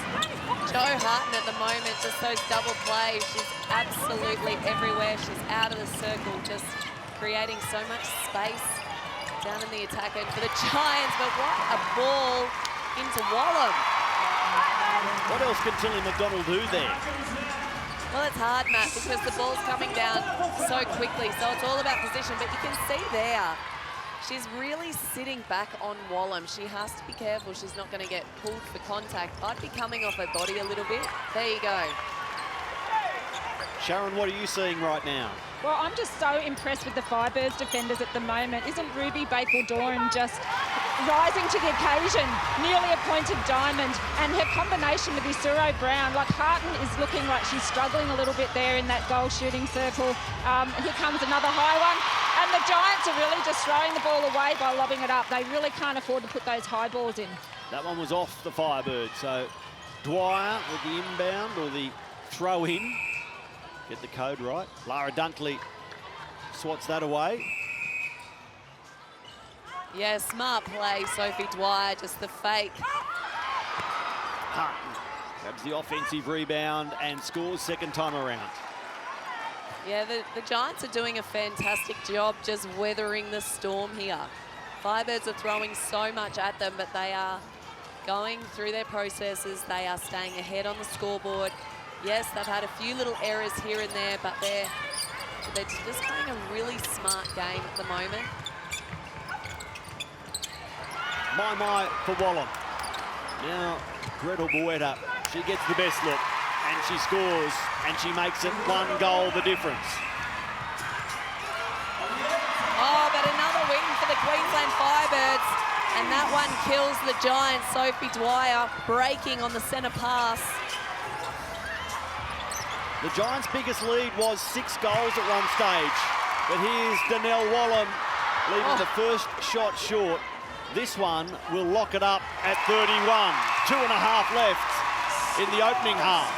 [SPEAKER 4] Jo Harton at the moment, just those double plays, she's absolutely everywhere. She's out of the circle, just creating so much space down in the attack end for the Giants. But what a ball into Wallam.
[SPEAKER 1] What else can Tilly McDonald do there?
[SPEAKER 4] Well, it's hard, Matt, because the ball's coming down so quickly, so it's all about position. But you can see there, she's really sitting back on Wallam. She has to be careful she's not going to get pulled for contact. I'd be coming off her body a little bit. There you go.
[SPEAKER 1] Sharon, what are you seeing right now?
[SPEAKER 5] Well, I'm just so impressed with the Firebirds defenders at the moment. Isn't Ruby Bakewell-Doran just rising to the occasion? Nearly a pointed diamond, and her combination with Isuro Brown, like Harton is looking like she's struggling a little bit there in that goal shooting circle. Here comes another high one, and the Giants are really just throwing the ball away by lobbing it up. They really can't afford to put those high balls in. That
[SPEAKER 1] one was off the Firebirds, so Dwyer with the inbound or the throw in. Get the code right. Lara Dunkley swats that away.
[SPEAKER 4] Yeah, smart play, Sophie Dwyer, just the fake.
[SPEAKER 1] Harton grabs the offensive rebound and scores second time around.
[SPEAKER 4] Yeah, the Giants are doing a fantastic job just weathering the storm here. Firebirds are throwing so much at them, but they are going through their processes. They are staying ahead on the scoreboard. Yes, they've had a few little errors here and there, but they're They're just playing a really smart game at the moment.
[SPEAKER 1] My for Wallam. Now, Gretel Boeta, she gets the best look, and she scores, and she makes it 1 goal the difference.
[SPEAKER 4] Oh, but another win for the Queensland Firebirds, and that one kills the Giants. Sophie Dwyer breaking on the centre pass.
[SPEAKER 1] The Giants' biggest lead was 6 goals at one stage, but here's Donnell Wallam leaving the first shot short. This one will lock it up at 31. 2.5 left in the opening half.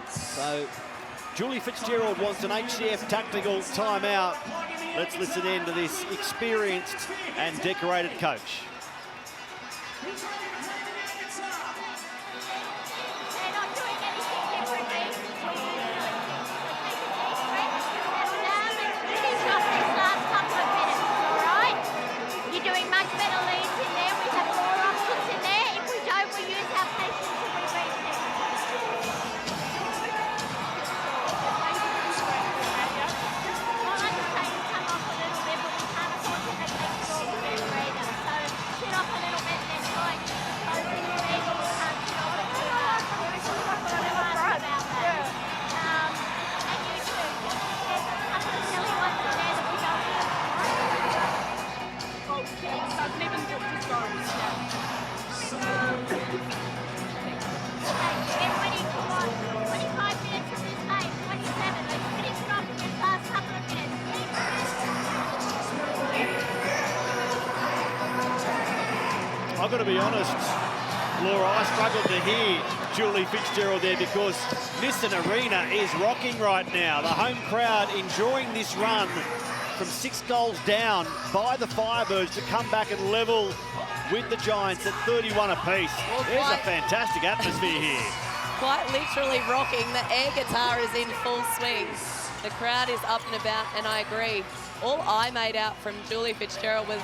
[SPEAKER 1] So, Julie Fitzgerald wants an HCF tactical timeout. Let's listen in to this experienced and decorated coach. I've got to be honest, Laura, I struggled to hear Julie Fitzgerald there because Nissan Arena is rocking right now. The home crowd enjoying this run from 6 goals down by the Firebirds to come back and level with the Giants at 31 apiece.
[SPEAKER 4] Well,
[SPEAKER 1] there's a fantastic atmosphere here.
[SPEAKER 4] Quite literally rocking. The air guitar is in full swing. The crowd is up and about, and I agree. All I made out from Julie Fitzgerald was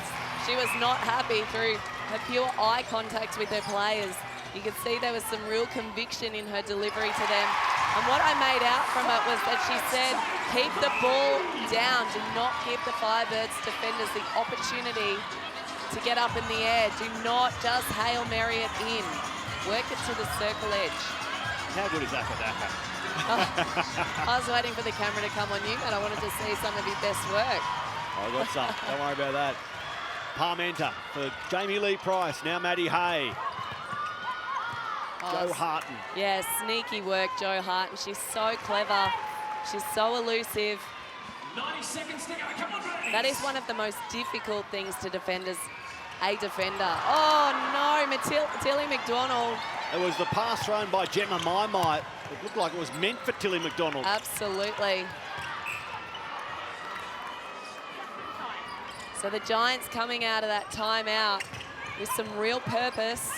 [SPEAKER 4] she was not happy through her pure eye contact with her players. You could see there was some real conviction in her delivery to them. And what I made out from it was that she said, keep the ball down. Do not give the Firebirds defenders the opportunity to get up in the air. Do not just Hail Mary it in. Work it to the circle edge.
[SPEAKER 1] How good is that for Daka?
[SPEAKER 4] I was waiting for the camera to come on you, but I wanted to see some of your best work.
[SPEAKER 1] I got some. Don't worry about that. Parmenter for Jamie Lee Price. Now Maddie Hay. Joe Harton.
[SPEAKER 4] Yeah, sneaky work, Joe Harton. She's so clever. She's so elusive.
[SPEAKER 3] 90 seconds to go. Come on, Ray.
[SPEAKER 4] That is one of the most difficult things to defend as a defender. Oh, no, Tilly McDonald.
[SPEAKER 1] It was the pass thrown by Gemma Maimai. It looked like it was meant for Tilly McDonald.
[SPEAKER 4] Absolutely. So the Giants coming out of that timeout with some real purpose.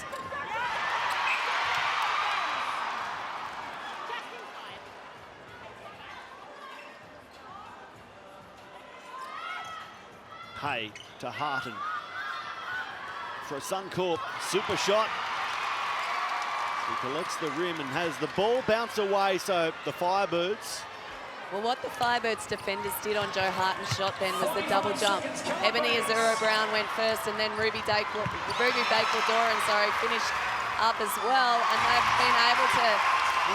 [SPEAKER 1] Hay to Harton for a Suncorp super shot. He collects the rim and has the ball bounce away, so the Firebirds.
[SPEAKER 4] Well, what the Firebirds defenders did on Joe Harton's shot then was the double jump. Ebony Azura-Brown went first, and then Ruby Bakewell-Doran, finished up as well, and they've been able to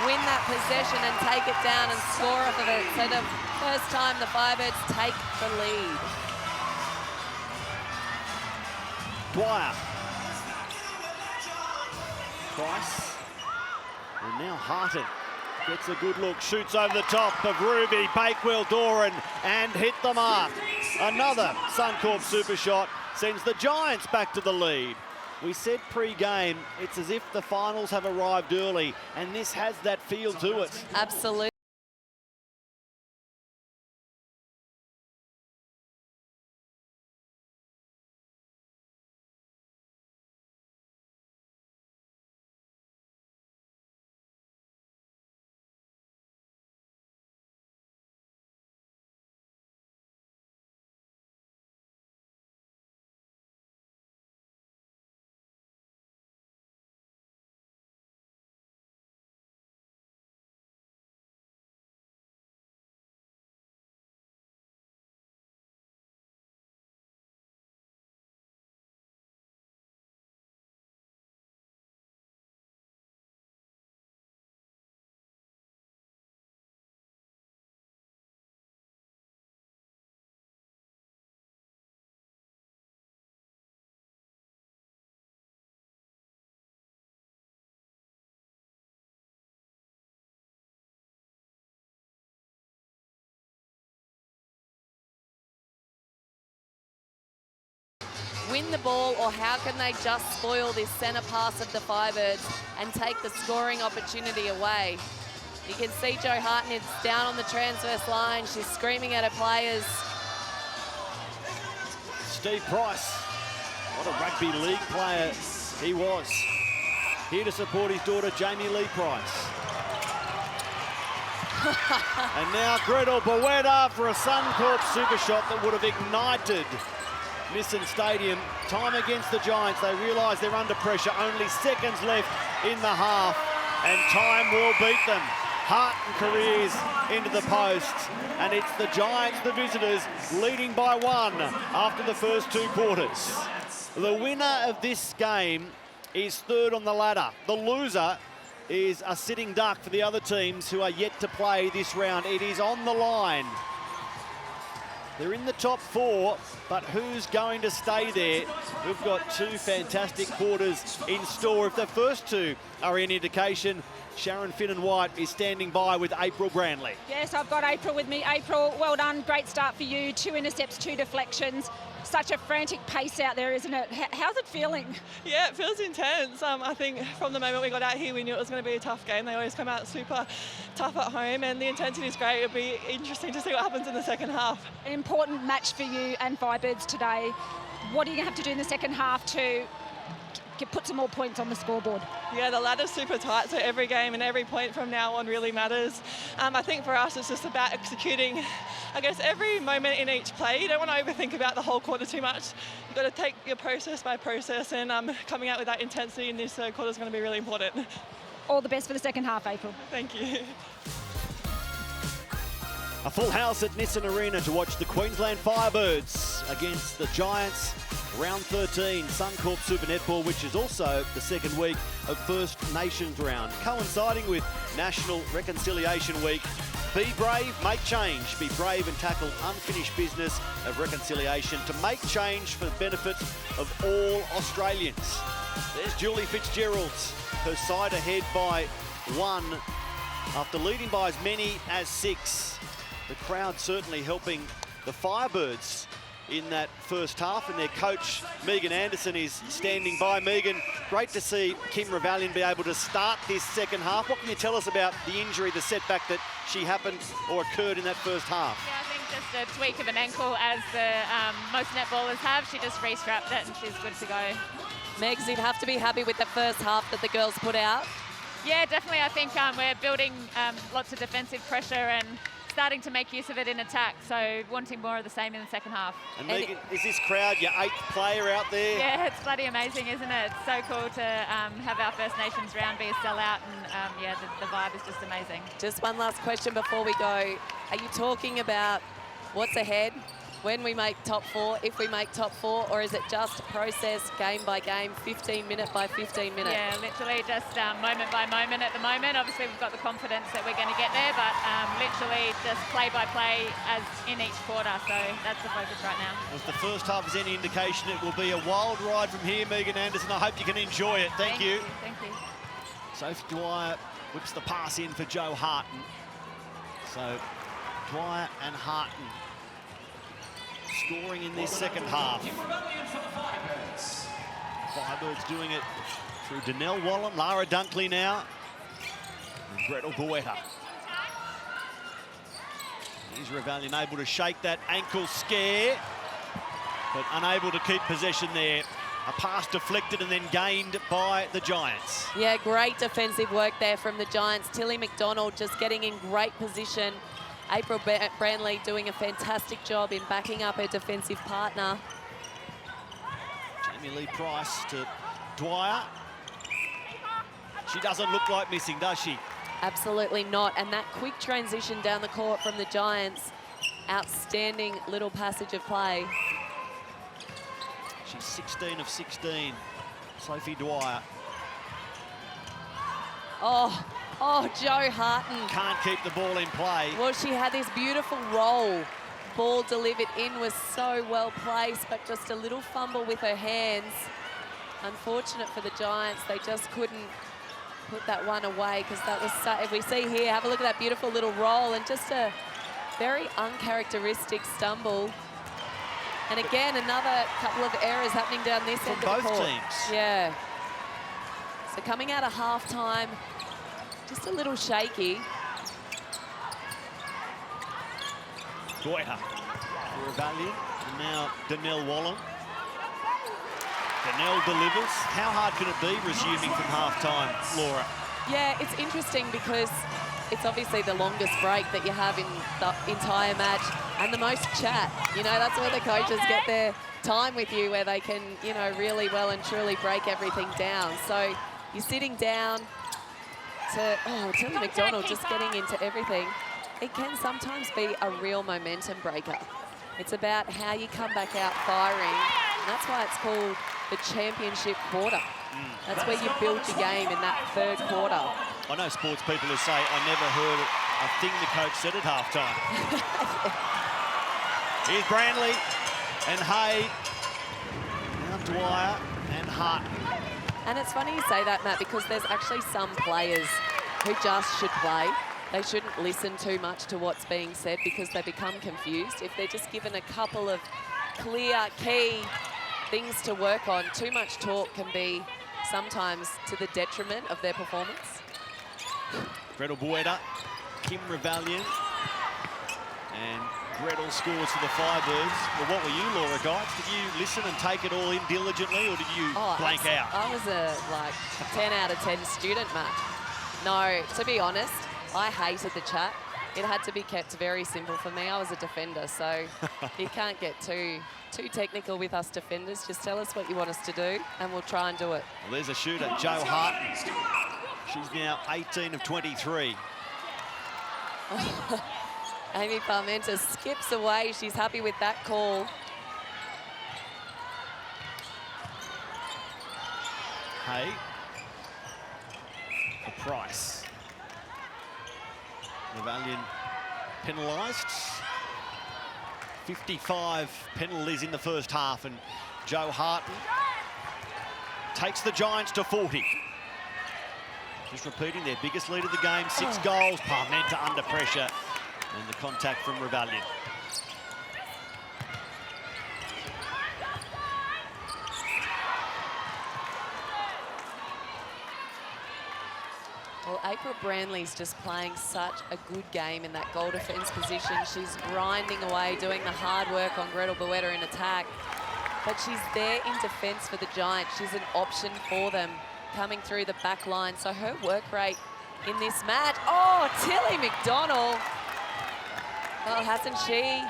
[SPEAKER 4] win that possession and take it down and score off of it. So the first time the Firebirds take the lead.
[SPEAKER 1] Dwyer. Price. And now Harton gets a good look, shoots over the top of Ruby Bakewell-Doran and hit the mark. Another Suncorp super shot sends the Giants back to the lead. We said pre-game, it's as if the finals have arrived early, and this has that feel to it.
[SPEAKER 4] Absolutely. win the ball, or how can they just spoil this centre pass of the Firebirds and take the scoring opportunity away? You can see Jo Harton is down on the transverse line. She's screaming at her players.
[SPEAKER 1] Steve Price, what a rugby league player he was. Here to support his daughter, Jamie Lee Price. And now Gretel Boeta for a Suncorp super shot that would have ignited Nissan Stadium. Time against the Giants. They realise they're under pressure. Only seconds left in the half, and time will beat them. Harton careers into the posts, and it's the Giants, the visitors, leading by 1 after the first 2 quarters. The winner of this game is third on the ladder. The loser is a sitting duck for the other teams who are yet to play this round. It is on the line. They're in the top 4, but who's going to stay there? We've got 2 fantastic quarters in store. If the first 2 are any indication, Sharon Finnan-White is standing by with April Branley.
[SPEAKER 5] Yes, I've got April with me. April, well done. Great start for you. 2 intercepts, 2 deflections. Such a frantic pace out there, isn't it? How's it feeling?
[SPEAKER 9] Yeah, it feels intense. I think from the moment we got out here, we knew it was going to be a tough game. They always come out super tough at home, and the intensity is great. It'll be interesting to see what happens in the second half.
[SPEAKER 5] An important match for you and Firebirds today. What are you going to have to do in the second half to put some more points on the scoreboard?
[SPEAKER 9] Yeah, the ladder's super tight, so every game and every point from now on really matters. I think for us, it's just about executing, I guess, every moment in each play. You don't want to overthink about the whole quarter too much. You've got to take your process by process, and coming out with that intensity in this third quarter is going to be really important.
[SPEAKER 5] All the best for the second half, April.
[SPEAKER 9] Thank you.
[SPEAKER 1] A full house at Nissan Arena to watch the Queensland Firebirds against the Giants. Round 13, Suncorp Super Netball, which is also the second week of First Nations round, coinciding with National Reconciliation Week. Be brave, make change. Be brave and tackle unfinished business of reconciliation to make change for the benefit of all Australians. There's Julie Fitzgerald, her side ahead by 1 after leading by as many as 6. The crowd certainly helping the Firebirds in that first half, and their coach Megan Anderson is standing by. Megan, great to see Kim Revallion be able to start this second half. What can you tell us about the injury, the setback that she happened or occurred in that first half?
[SPEAKER 6] Yeah, I think just a tweak of an ankle, as the most netballers have. She just re-strapped it and she's good to go.
[SPEAKER 4] Megs, you'd have to be happy with the first half that the girls put out.
[SPEAKER 6] Yeah, definitely. I think we're building lots of defensive pressure and starting to make use of it in attack, so wanting more of the same in the second half.
[SPEAKER 1] And Megan, is this crowd your 8th player out there?
[SPEAKER 6] Yeah, it's bloody amazing, isn't it? It's so cool to have our First Nations round be a sellout, and yeah, the vibe is just amazing.
[SPEAKER 4] Just one last question before we go. Are you talking about what's ahead when we make top 4, if we make top 4, or is it just process game by game, 15 minute by 15 minute?
[SPEAKER 6] Yeah, literally just moment by moment at the moment. Obviously, we've got the confidence that we're going to get there, but literally just play by play as in each quarter. So that's the focus right now.
[SPEAKER 1] If the first half is any indication, it will be a wild ride from here, Megan Anderson. I hope you can enjoy it. Thank you.
[SPEAKER 6] Thank you.
[SPEAKER 1] Sophie Dwyer whips the pass in for Jo Harton. So Dwyer and Harton scoring in this second half. Firebirds doing it through Danelle Wallen, Lara Dunkley now, and Gretel Boeta. Here's Revallion able to shake that ankle scare, but unable to keep possession there. A pass deflected and then gained by the Giants.
[SPEAKER 4] Yeah, great defensive work there from the Giants. Tilly McDonald just getting in great position. April Branley doing a fantastic job in backing up her defensive partner.
[SPEAKER 1] Jamie Lee Price to Dwyer. She doesn't look like missing, does she?
[SPEAKER 4] Absolutely not. And that quick transition down the court from the Giants, outstanding little passage of play.
[SPEAKER 1] She's 16 of 16, Sophie Dwyer.
[SPEAKER 4] Oh, Jo Harton.
[SPEAKER 1] Can't keep the ball in play.
[SPEAKER 4] Well, she had this beautiful roll. Ball delivered in was so well placed, but just a little fumble with her hands. Unfortunate for the Giants, they just couldn't put that one away, because that was so, if we see here, have a look at that beautiful little roll and just a very uncharacteristic stumble. And again, another couple of errors happening down this
[SPEAKER 1] From
[SPEAKER 4] end of the
[SPEAKER 1] both
[SPEAKER 4] court.
[SPEAKER 1] teams.
[SPEAKER 4] Yeah. So coming out of half-time, just a little shaky.
[SPEAKER 1] Goya for Rebellion. And now Donnell Wallen. Donnell delivers. How hard can it be resuming from half-time, Laura?
[SPEAKER 4] Yeah, it's interesting because it's obviously the longest break that you have in the entire match and the most chat. You know, that's where the coaches get their time with you, where they can, you know, really well and truly break everything down. So you're sitting down to, Tilly McDonald just getting into everything. It can sometimes be a real momentum breaker. It's about how you come back out firing. And that's why it's called the championship quarter. That's where you build the game in that third quarter.
[SPEAKER 1] I know sports people who say, I never heard a thing the coach said at halftime. Here's Brandley and Hay. Now Dwyer and Hart.
[SPEAKER 4] And it's funny you say that, Matt, because there's actually some players who just should play. They shouldn't listen too much to what's being said because they become confused. If they're just given a couple of clear, key things to work on, too much talk can be sometimes to the detriment of their performance.
[SPEAKER 1] Gretel Bueta, Kim Rebellion, and Gretel scores for the Firebirds. Well, what were you, Laura Geitz? Did you listen and take it all in diligently, or did you blank out?
[SPEAKER 4] I was a 10 out of 10 student, Matt. No, to be honest, I hated the chat. It had to be kept very simple for me. I was a defender, so you can't get too technical with us defenders. Just tell us what you want us to do, and we'll try and do it.
[SPEAKER 1] Well, there's a shooter, Jo Harton. She's now 18 of 23.
[SPEAKER 4] Amy Parmenter skips away. She's happy with that call.
[SPEAKER 1] Hay for Price. Rebellion penalised. 55 penalties in the first half, and Jo Harton takes the Giants to 40. Just repeating their biggest lead of the game, 6 goals. Parmenter under pressure, and the contact from Rebellion.
[SPEAKER 4] Well, April Brandley's just playing such a good game in that goal defence position. She's grinding away, doing the hard work on Gretel Bueta in attack. But she's there in defence for the Giants. She's an option for them coming through the back line. So her work rate in this match. Oh, Tilly McDonald. Well, hasn't she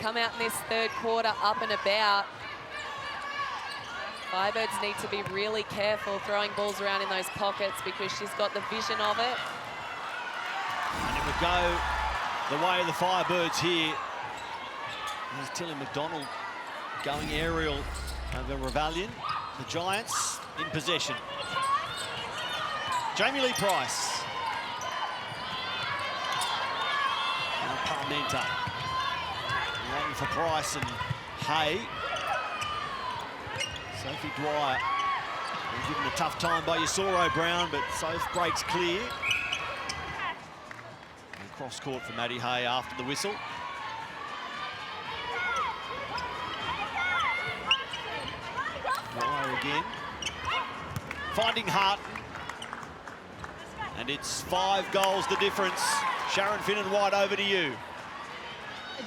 [SPEAKER 4] come out in this third quarter up and about? Firebirds need to be really careful throwing balls around in those pockets because she's got the vision of it.
[SPEAKER 1] And it would go the way of the Firebirds here. There's Tilly McDonald going aerial over Rebellion. The Giants in possession. Jamie Lee Price. Now Parmenter. Waiting for Price and Hay. Sophie Dwyer given a tough time by Yasoro Brown, but Soph breaks clear. And cross court for Maddie Hay after the whistle. Dwyer again. Finding Harton. And it's 5 goals the difference. Sharon Finnan-White, over to you.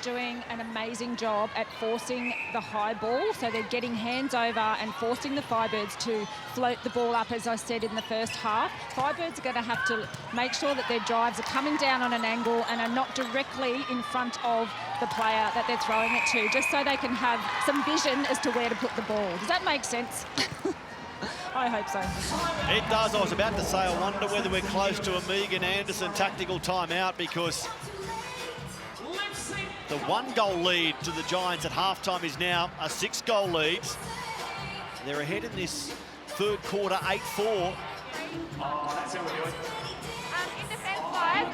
[SPEAKER 5] Doing an amazing job at forcing the high ball, so they're getting hands over and forcing the Firebirds to float the ball up, as I said in the first half. Firebirds are going to have to make sure that their drives are coming down on an angle and are not directly in front of the player that they're throwing it to, just so they can have some vision as to where to put the ball. Does that make sense? I hope so.
[SPEAKER 1] It does. I was about to say, I wonder whether we're close to a Megan Anderson tactical timeout, because the 1-goal lead to the Giants at halftime is now a 6-goal lead. They're ahead in this third quarter, 8-4.
[SPEAKER 3] Oh, that's how we do it.
[SPEAKER 6] In defence-wise,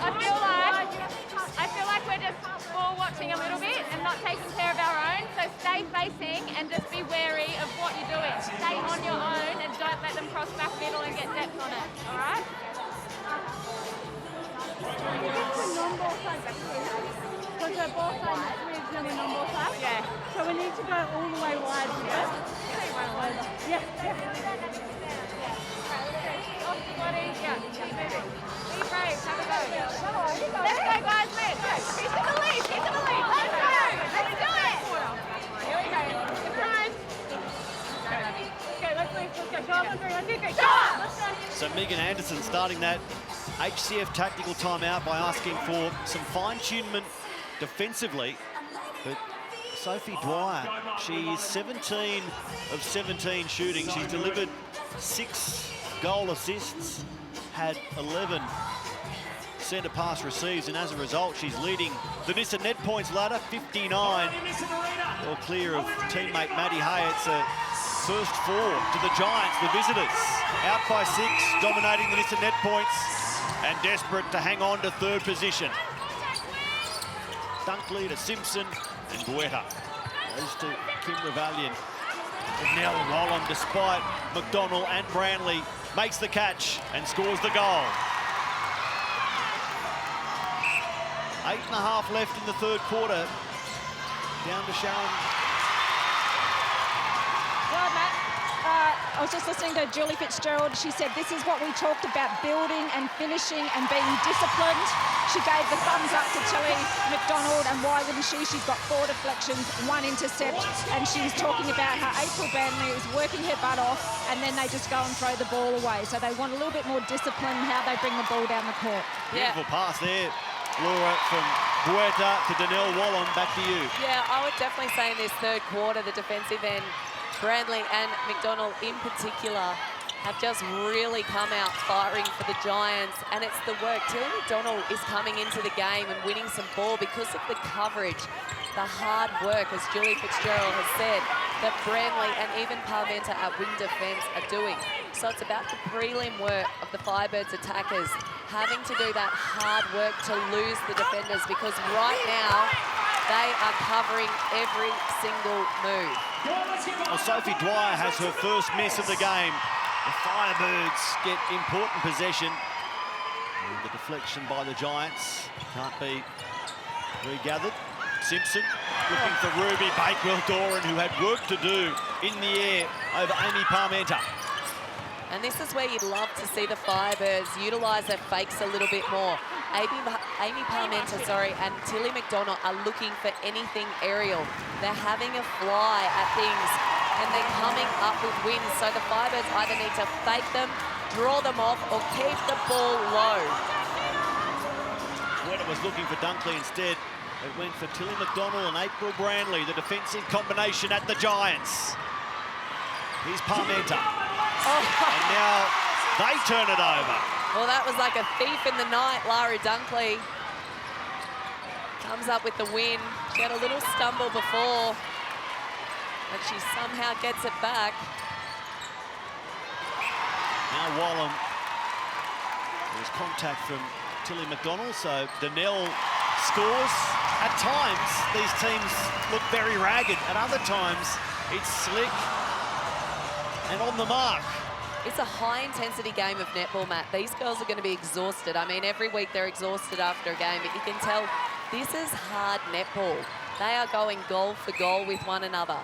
[SPEAKER 6] I feel like we're just ball watching a little bit and not taking care of our own. So stay facing and just be wary of what you're doing. Stay on your own and don't let them cross back middle and get depth on it. All right? Because the ball side moves done the non-ball class? Yeah. So we need to go all the way wide. Yeah. Yeah. Off the body. Yeah. Keep moving. Be brave. Have a go. Let's go, guys. Let's go. Keep to the lead. Keep to the lead. Let's go. Let's do it. Here we go. Surprise. Okay, let's move. Let's go. Show up on 3, 1, 2, 3. Show up. Let's go.
[SPEAKER 1] So Megan Anderson starting that HCF tactical timeout by asking for some fine-tunement defensively. But Sophie Dwyer, she's 17 of 17 shooting. She's delivered 6 goal assists, had 11 centre pass receives, and as a result, she's leading the Nissa net points ladder, 59. All clear of teammate Maddie Hay. It's a first 4 to the Giants, the visitors. Out by 6, dominating the Nissa net points and desperate to hang on to 3rd position. Dunkley to Simpson and Guetta. Goes to Kim Revallion. Nell Rollum, despite McDonald and Branley, makes the catch and scores the goal. 8.5 left in the 3rd quarter. Down to Sharon.
[SPEAKER 5] Well, Matt, I was just listening to Julie Fitzgerald. She said this is what we talked about, building and finishing and being disciplined. She gave the thumbs up to Tilly McDonald, and why wouldn't she? She's got 4 deflections, 1 intercept, and she's talking about how April Branley is working her butt off, and then they just go and throw the ball away. So they want a little bit more discipline in how they bring the ball down the court.
[SPEAKER 1] Beautiful pass there, Laura, from Guetta to Danelle Wallen. Back to you.
[SPEAKER 4] Yeah, I would definitely say in this 3rd quarter, the defensive end, Branley and McDonald in particular, have just really come out firing for the Giants, and it's the work. Tilly McDonald is coming into the game and winning some ball because of the coverage, the hard work, as Julie Fitzgerald has said, that Branley and even Parmenter at wing defence are doing. So it's about the prelim work of the Firebirds attackers, having to do that hard work to lose the defenders, because right now they are covering every single move.
[SPEAKER 1] Well, Sophie Dwyer has her first miss of the game. The Firebirds get important possession. And the deflection by the Giants can't be regathered. Simpson looking for Ruby Bakewell-Doran, who had work to do in the air over Amy Parmenter.
[SPEAKER 4] And this is where you'd love to see the Firebirds utilise their fakes a little bit more. Amy Parmenter, and Tilly McDonald are looking for anything aerial. They're having a fly at things, and they're coming up with wins. So the Firebirds either need to fake them, draw them off, or keep the ball low.
[SPEAKER 1] When it was looking for Dunkley instead, it went for Tilly McDonald and April Branley, the defensive combination at the Giants. Here's Parmenter. And now they turn it over.
[SPEAKER 4] Well, that was like a thief in the night. Lara Dunkley comes up with the win. She had a little stumble before, but she somehow gets it back.
[SPEAKER 1] Now Wallen. There's contact from Tilly McDonald, so Danelle scores. At times, these teams look very ragged. At other times, it's slick and on the mark.
[SPEAKER 4] It's a high-intensity game of netball, Matt. These girls are going to be exhausted. I mean, every week they're exhausted after a game, but you can tell this is hard netball. They are going goal for goal with one another.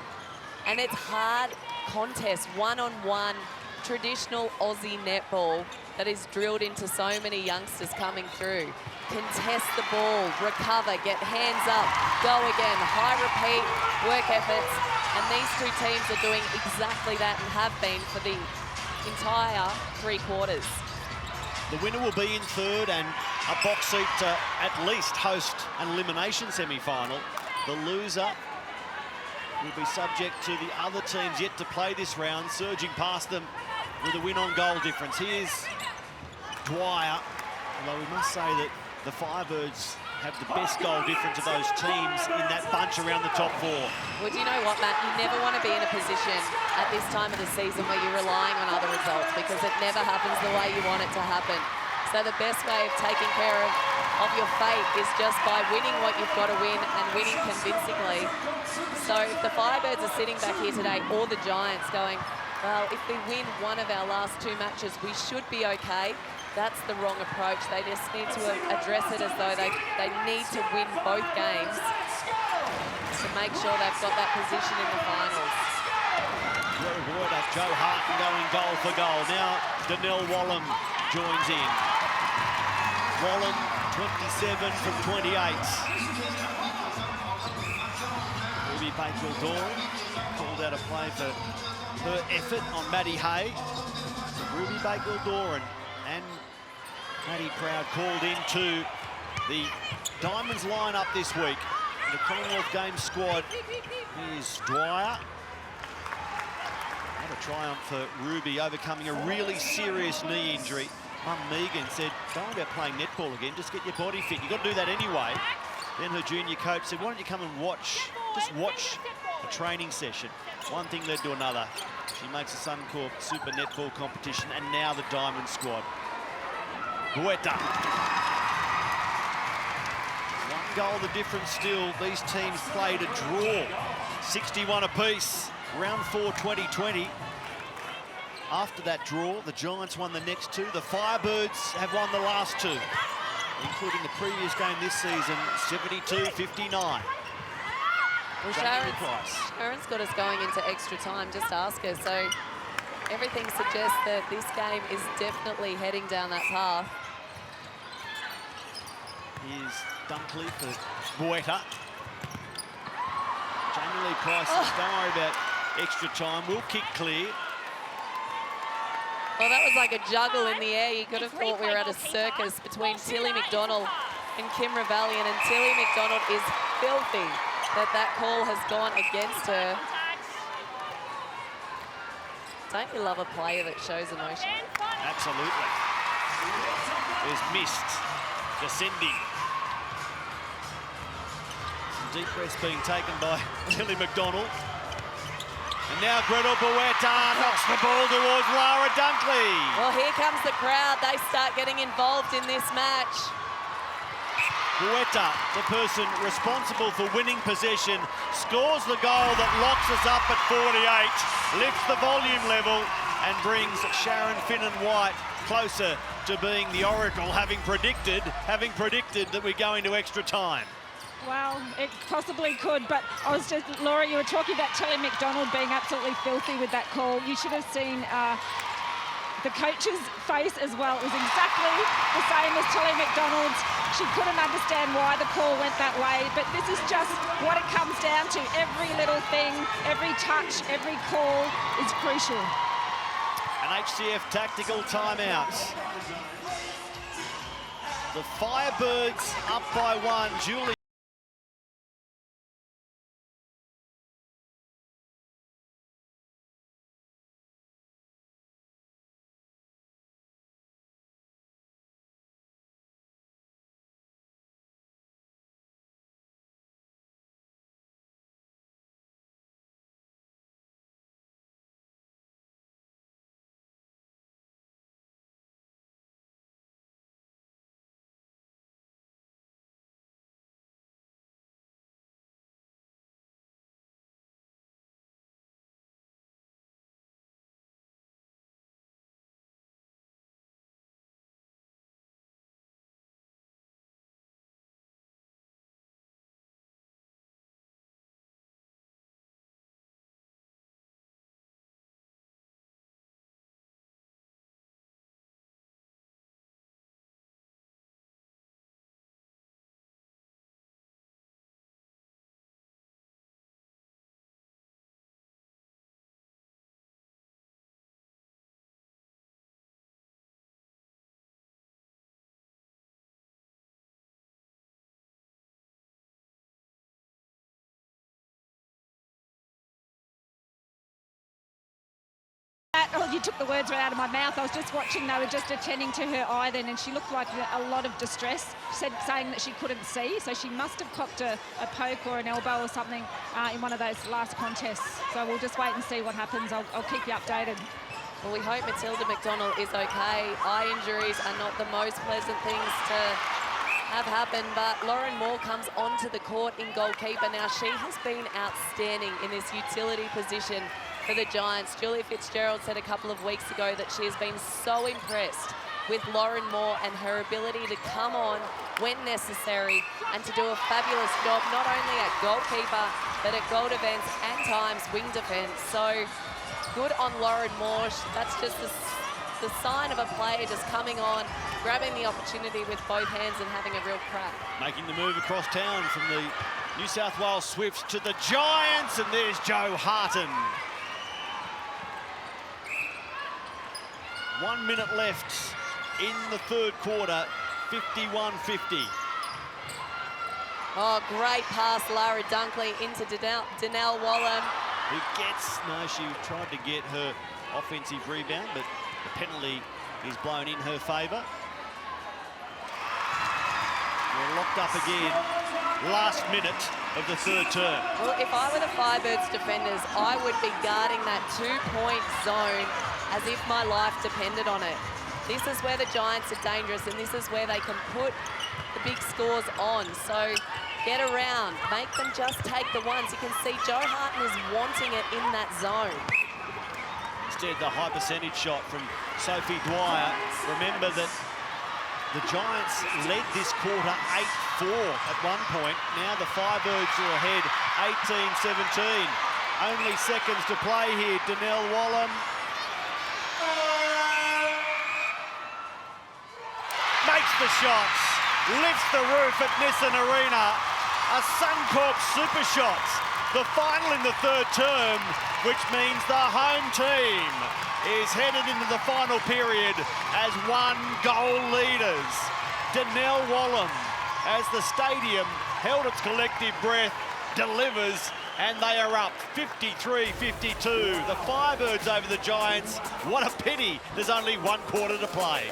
[SPEAKER 4] And it's hard contest, one-on-one, traditional Aussie netball that is drilled into so many youngsters coming through. Contest the ball, recover, get hands up, go again, high repeat, work efforts. And these 2 teams are doing exactly that and have been for the entire 3 quarters.
[SPEAKER 1] The winner will be in 3rd and a box seat to at least host an elimination semi-final. The loser will be subject to the other teams yet to play this round, surging past them with a win on goal difference. Here's Dwyer, although we must say that the Firebirds have the best goal difference of those teams in that bunch around the top 4.
[SPEAKER 4] Well, do you know what, Matt? You never want to be in a position at this time of the season where you're relying on other results, because it never happens the way you want it to happen. So the best way of taking care of your fate is just by winning what you've got to win and winning convincingly. So if the Firebirds are sitting back here today, or the Giants going, well, if we win one of our last 2 matches, we should be okay. That's the wrong approach. They just need to address it as though they need to win both games make sure they've got that position in the finals.
[SPEAKER 1] Joe Harton going goal for goal. Now Danelle Wallam joins in. Wallam, 27 from 28. Ruby Bakewell-Doran called out a play for her effort on Maddie Hay. Ruby Bakewell-Doran and Maddie Proud called into the Diamonds lineup this week. The Commonwealth Games squad is Dwyer. What a triumph for Ruby, overcoming a really serious knee injury. Mum Megan said, don't worry about playing netball again, just get your body fit. You've got to do that anyway. Then her junior coach said, why don't you come and watch, just watch a training session. One thing led to another. She makes the Suncorp Super Netball competition and now the Diamond squad. Guetta. One goal the difference still. These teams played a draw. 61 apiece. Round 4, 2020. After that draw, the Giants won the next two. The Firebirds have won the last two, including the previous game this season, 72-59.
[SPEAKER 4] Well, Sharon's got us going into extra time, just ask her. So everything suggests that this game is definitely heading down that path.
[SPEAKER 1] Here's Dunkley for Guetta. Jamie Lee Price, don't worry about extra time, we'll kick clear.
[SPEAKER 4] Well, that was like a juggle in the air. You could have thought we were at a circus between Tilly McDonald and Kim Ravallion, and Tilly McDonald is filthy that that call has gone against her. Don't you love a player that shows emotion?
[SPEAKER 1] Absolutely. There's missed. Descending. Some deep breaths being taken by Tilly McDonald. And now Gretel Bueta knocks the ball towards Lara Dunkley.
[SPEAKER 4] Well, here comes the crowd. They start getting involved in this match.
[SPEAKER 1] Bueta, the person responsible for winning possession, scores the goal that locks us up at 48, lifts the volume level and brings Sharon Finnan-White closer to being the oracle, having predicted that we're going to extra time.
[SPEAKER 5] Well, it possibly could, but I was just, Laura, you were talking about Tilly McDonald being absolutely filthy with that call. You should have seen the coach's face as well. It was exactly the same as Tilly McDonald's. She couldn't understand why the call went that way, but this is just what it comes down to. Every little thing, every touch, every call is crucial.
[SPEAKER 1] An HCF tactical timeout. The Firebirds up by one. Julie.
[SPEAKER 5] Oh, you took the words right out of my mouth. I was just watching. They were just attending to her eye then, and she looked like a lot of distress, saying that she couldn't see. So she must have copped a poke or an elbow or something in one of those last contests. So we'll just wait and see what happens. I'll keep you updated.
[SPEAKER 4] Well, we hope Matilda McDonald is okay. Eye injuries are not the most pleasant things to have happen, but Lauren Moore comes onto the court in goalkeeper. Now, she has been outstanding in this utility position for the Giants. Julia Fitzgerald said a couple of weeks ago that she has been so impressed with Lauren Moore and her ability to come on when necessary and to do a fabulous job, not only at goalkeeper, but at goal defence and times wing defence. So good on Lauren Moore. That's just the sign of a player just coming on, grabbing the opportunity with both hands and having a real crack.
[SPEAKER 1] Making the move across town from the New South Wales Swifts to the Giants, and there's Joe Harton. 1 minute left in the third quarter, 51-50.
[SPEAKER 4] Oh, great pass, Lara Dunkley into Danelle Wallam.
[SPEAKER 1] Who gets, no, she tried to get her offensive rebound, but the penalty is blown in her favour. We're locked up again, last minute of the third term.
[SPEAKER 4] Well, if I were the Firebirds defenders, I would be guarding that 2-point zone as if my life depended on it. This is where the Giants are dangerous, and this is where they can put the big scores on. So get around, make them just take the ones. You can see Joe Harton is wanting it in that zone.
[SPEAKER 1] Instead, the high percentage shot from Sophie Dwyer. Remember that the Giants led this quarter 8-4 at one point. Now the Firebirds are ahead 18-17. Only seconds to play here. Danelle Wallam. Makes the shots, lifts the roof at Nissan Arena. A Suncorp super shot. The final in the third term, which means the home team is headed into the final period as 1-goal leaders. Danelle Wallam, as the stadium held its collective breath, delivers, and they are up 53-52. The Firebirds over the Giants. What a pity there's only 1 quarter to play.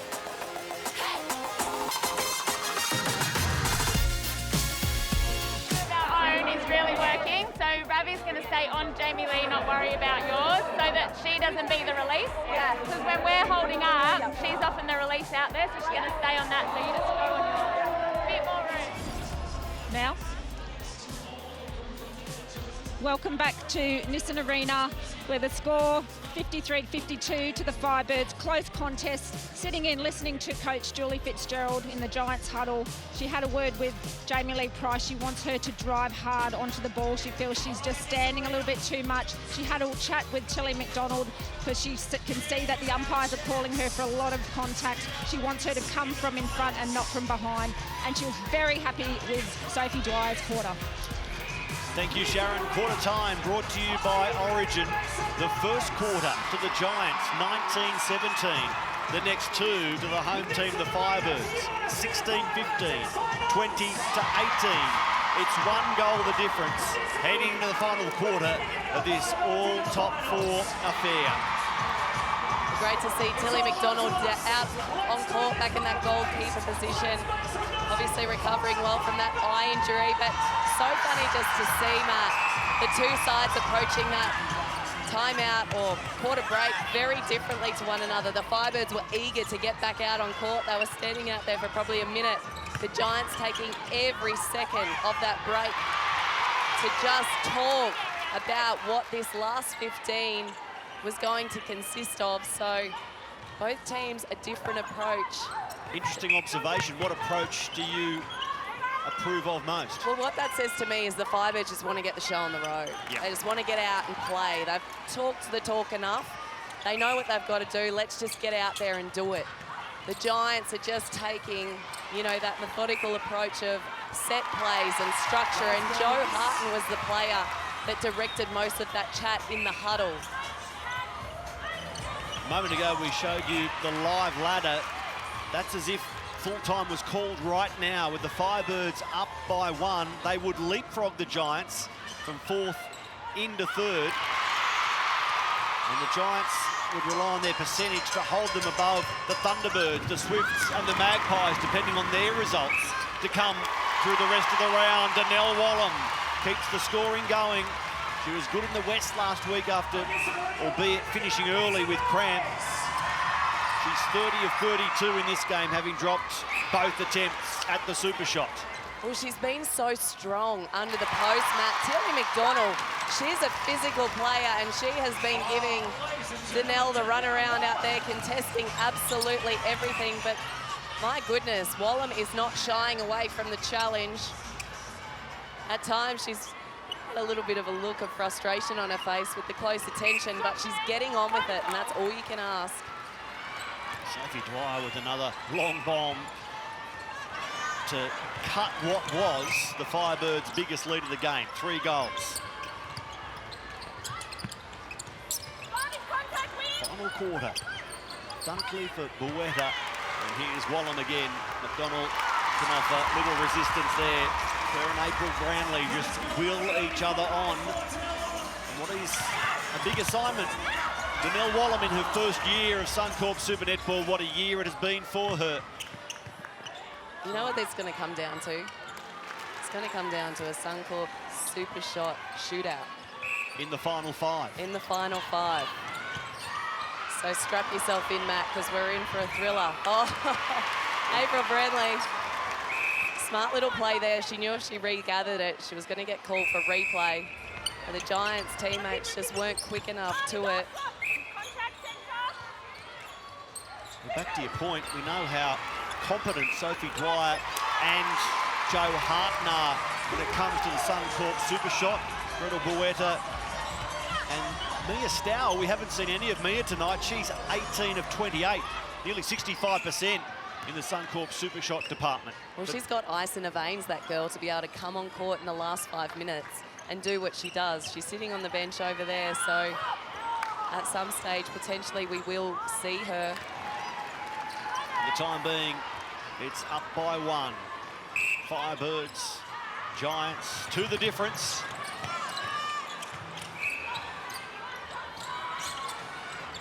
[SPEAKER 6] Is really working, so Ravi's going to stay on Jamie Lee, not worry about yours, so that she doesn't be the release. Yeah. Because when we're holding up, she's often the release out there, so she's going to stay on that, so you just go on a bit more room.
[SPEAKER 5] Now, welcome back to Nissan Arena, where the score 53-52 to the Firebirds. Close contest. Sitting in, listening to Coach Julie Fitzgerald in the Giants huddle. She had a word with Jamie Lee Price. She wants her to drive hard onto the ball. She feels she's just standing a little bit too much. She had a chat with Tilly McDonald because she can see that the umpires are calling her for a lot of contact. She wants her to come from in front and not from behind. And she was very happy with Sophie Dwyer's quarter.
[SPEAKER 1] Thank you, Sharon. Quarter time brought to you by Origin. The first quarter to the Giants, 19-17. The next 2 to the home team, the Firebirds, 16-15, 20-18. It's 1 goal the difference heading into the final quarter of this all top 4 affair.
[SPEAKER 4] Great to see Tilly McDonald out on court, back in that goalkeeper position. Obviously recovering well from that eye injury, but so funny just to see, Matt, the 2 sides approaching that timeout or quarter break very differently to one another. The Firebirds were eager to get back out on court. They were standing out there for probably a minute. The Giants taking every second of that break to just talk about what this last 15 was going to consist of. So both teams a different approach.
[SPEAKER 1] Interesting observation. What approach do you approve of most?
[SPEAKER 4] Well, what that says to me is the Firebirds just want to get the show on the road. Yep. They just want to get out and play. They've talked the talk enough. They know what they've got to do. Let's just get out there and do it. The Giants are just taking, you know, that methodical approach of set plays and structure, and Joe Harton was the player that directed most of that chat in the huddle.
[SPEAKER 1] A moment ago, we showed you the live ladder. That's as if full-time was called right now. With the Firebirds up by 1, they would leapfrog the Giants from 4th into 3rd. And the Giants would rely on their percentage to hold them above the Thunderbirds, the Swifts and the Magpies, depending on their results, to come through the rest of the round. Danelle Wallam keeps the scoring going. She was good in the West last week after, albeit finishing early with cramp. She's 30 of 32 in this game, having dropped both attempts at the super shot.
[SPEAKER 4] Well, she's been so strong under the post, Matt. Tilly McDonald, she's a physical player, and she has been giving Danelle the runaround out there, contesting absolutely everything. But my goodness, Wallum is not shying away from the challenge. At times, she's got a little bit of a look of frustration on her face with the close attention, but she's getting on with it, and that's all you can ask.
[SPEAKER 1] Sophie Dwyer with another long bomb to cut what was the Firebirds' biggest lead of the game, 3 goals. Final quarter. Dunkley for Bueta. And here's Wallum again. McDonald can offer little resistance there. Her and April Brownlee just will each other on. And what is a big assignment. Danelle Wallum in her first year of Suncorp Super Netball. What a year it has been for her.
[SPEAKER 4] You know what it's going to come down to? It's going to come down to a Suncorp Super Shot shootout.
[SPEAKER 1] In the final 5.
[SPEAKER 4] In the final 5. So strap yourself in, Matt, because we're in for a thriller. Oh, April Bradley. Smart little play there. She knew if she regathered it, she was going to get called for replay. But the Giants teammates just weren't quick enough to it.
[SPEAKER 1] Well, back to your point, we know how competent Sophie Dwyer and Jo Harton are when it comes to the Suncorp Super Shot. Gretel Bueta and Mia Stower. We haven't seen any of Mia tonight. She's 18 of 28, nearly 65% in the Suncorp Super Shot department.
[SPEAKER 4] Well, she's got ice in her veins, that girl, to be able to come on court in the last 5 minutes and do what she does. She's sitting on the bench over there, so at some stage, potentially, we will see her.
[SPEAKER 1] For the time being, it's up by 1. Firebirds, Giants, to the difference.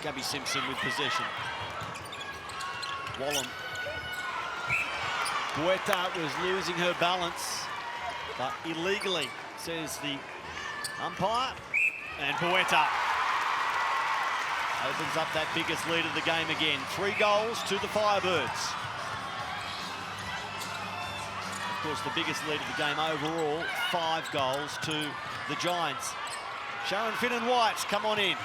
[SPEAKER 1] Gabby Simpson with possession. Wallum. Bueta was losing her balance, but illegally, says the umpire. And Bueta opens up that biggest lead of the game again. 3 goals to the Firebirds. Of course, the biggest lead of the game overall, 5 goals to the Giants. Sharon Finnan-White, come on in.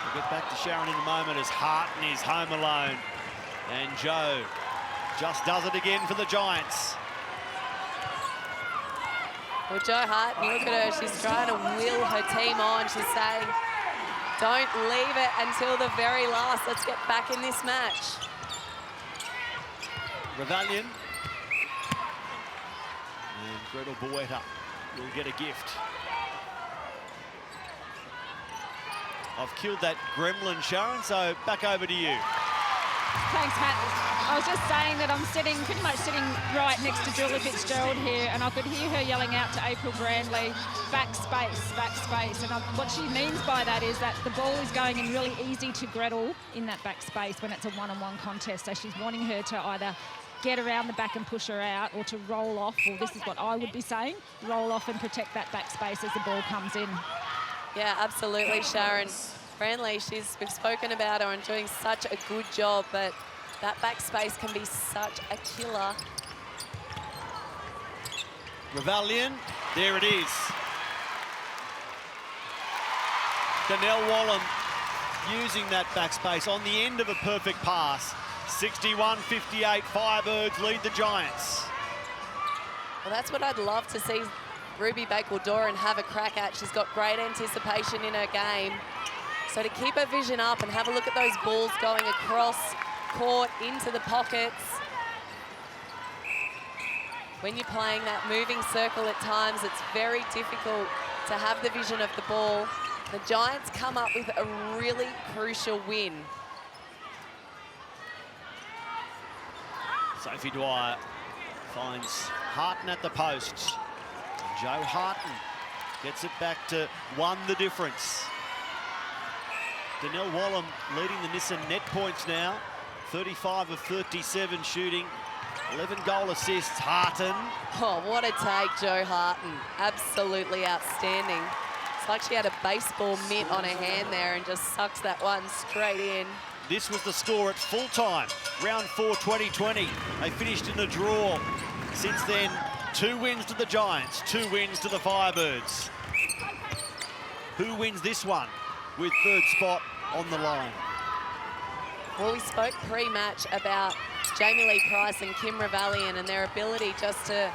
[SPEAKER 1] We'll get back to Sharon in a moment as Harton is home alone. And Jo just does it again for the Giants.
[SPEAKER 4] Well, Jo Harton, look at her. She's trying to will her team on. She's saying, don't leave it until the very last. Let's get back in this match.
[SPEAKER 1] Ravalian. And Gretel Bueta will get a gift. I've killed that gremlin, Sharon, so back over to you.
[SPEAKER 5] Thanks, Matt. I was just saying that I'm pretty much sitting right next to Julie Fitzgerald here, and I could hear her yelling out to April Brandley, backspace, backspace. And what she means by that is that the ball is going in really easy to Gretel in that backspace when it's a one-on-one contest. So she's wanting her to either get around the back and push her out, or to roll off, or this is what I would be saying, roll off and protect that backspace as the ball comes in.
[SPEAKER 4] Yeah, absolutely, Sharon. Brandley, we've spoken about her and doing such a good job, but that backspace can be such a killer.
[SPEAKER 1] Ravalian, there it is. Danelle Wallum using that backspace on the end of a perfect pass. 61-58, Firebirds lead the Giants.
[SPEAKER 4] Well, that's what I'd love to see Ruby Bakewell-Doran have a crack at. She's got great anticipation in her game. So to keep her vision up and have a look at those balls going across court into the pockets. When you're playing that moving circle at times, it's very difficult to have the vision of the ball. The Giants come up with a really crucial win.
[SPEAKER 1] Sophie Dwyer finds Harton at the posts. Jo Harton gets it back to 1 the difference. Danelle Wallum leading the Nissan net points now. 35 of 37 shooting. 11 goal assists, Harton.
[SPEAKER 4] Oh, what a take, Jo Harton. Absolutely outstanding. It's like she had a baseball mitt on her hand there and just sucks that one straight in.
[SPEAKER 1] This was the score at full time. Round 4, 2020. They finished in a draw. Since then, 2 wins to the Giants, 2 wins to the Firebirds. Who wins this one with 3rd spot on the line?
[SPEAKER 4] Well, we spoke pre-match about Jamie Lee Price and Kim Ravallion and their ability just to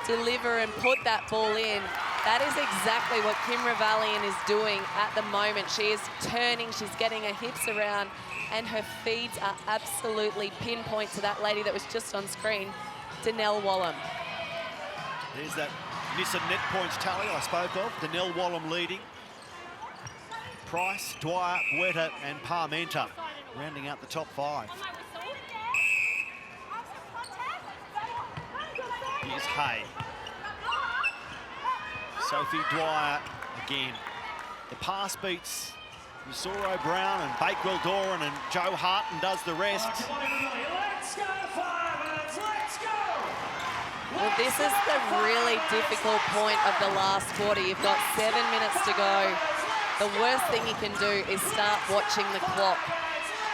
[SPEAKER 4] deliver and put that ball in. That is exactly what Kim Ravallion is doing at the moment. She is turning, she's getting her hips around, and her feeds are absolutely pinpoint to that lady that was just on screen, Danelle Wallam.
[SPEAKER 1] There's that Nissa net points tally I spoke of. Danelle Wallam leading. Price, Dwyer, Weta and Parmenter rounding out the top 5. Here's Hay. Sophie Dwyer again. The pass beats Missouro Brown and Bakewell Doran, and Joe Harton does the rest.
[SPEAKER 3] Let's go, Firebirds, let's go!
[SPEAKER 4] Well, this is the really difficult point of the last quarter. You've got 7 minutes to go. The worst thing you can do is start watching the clock.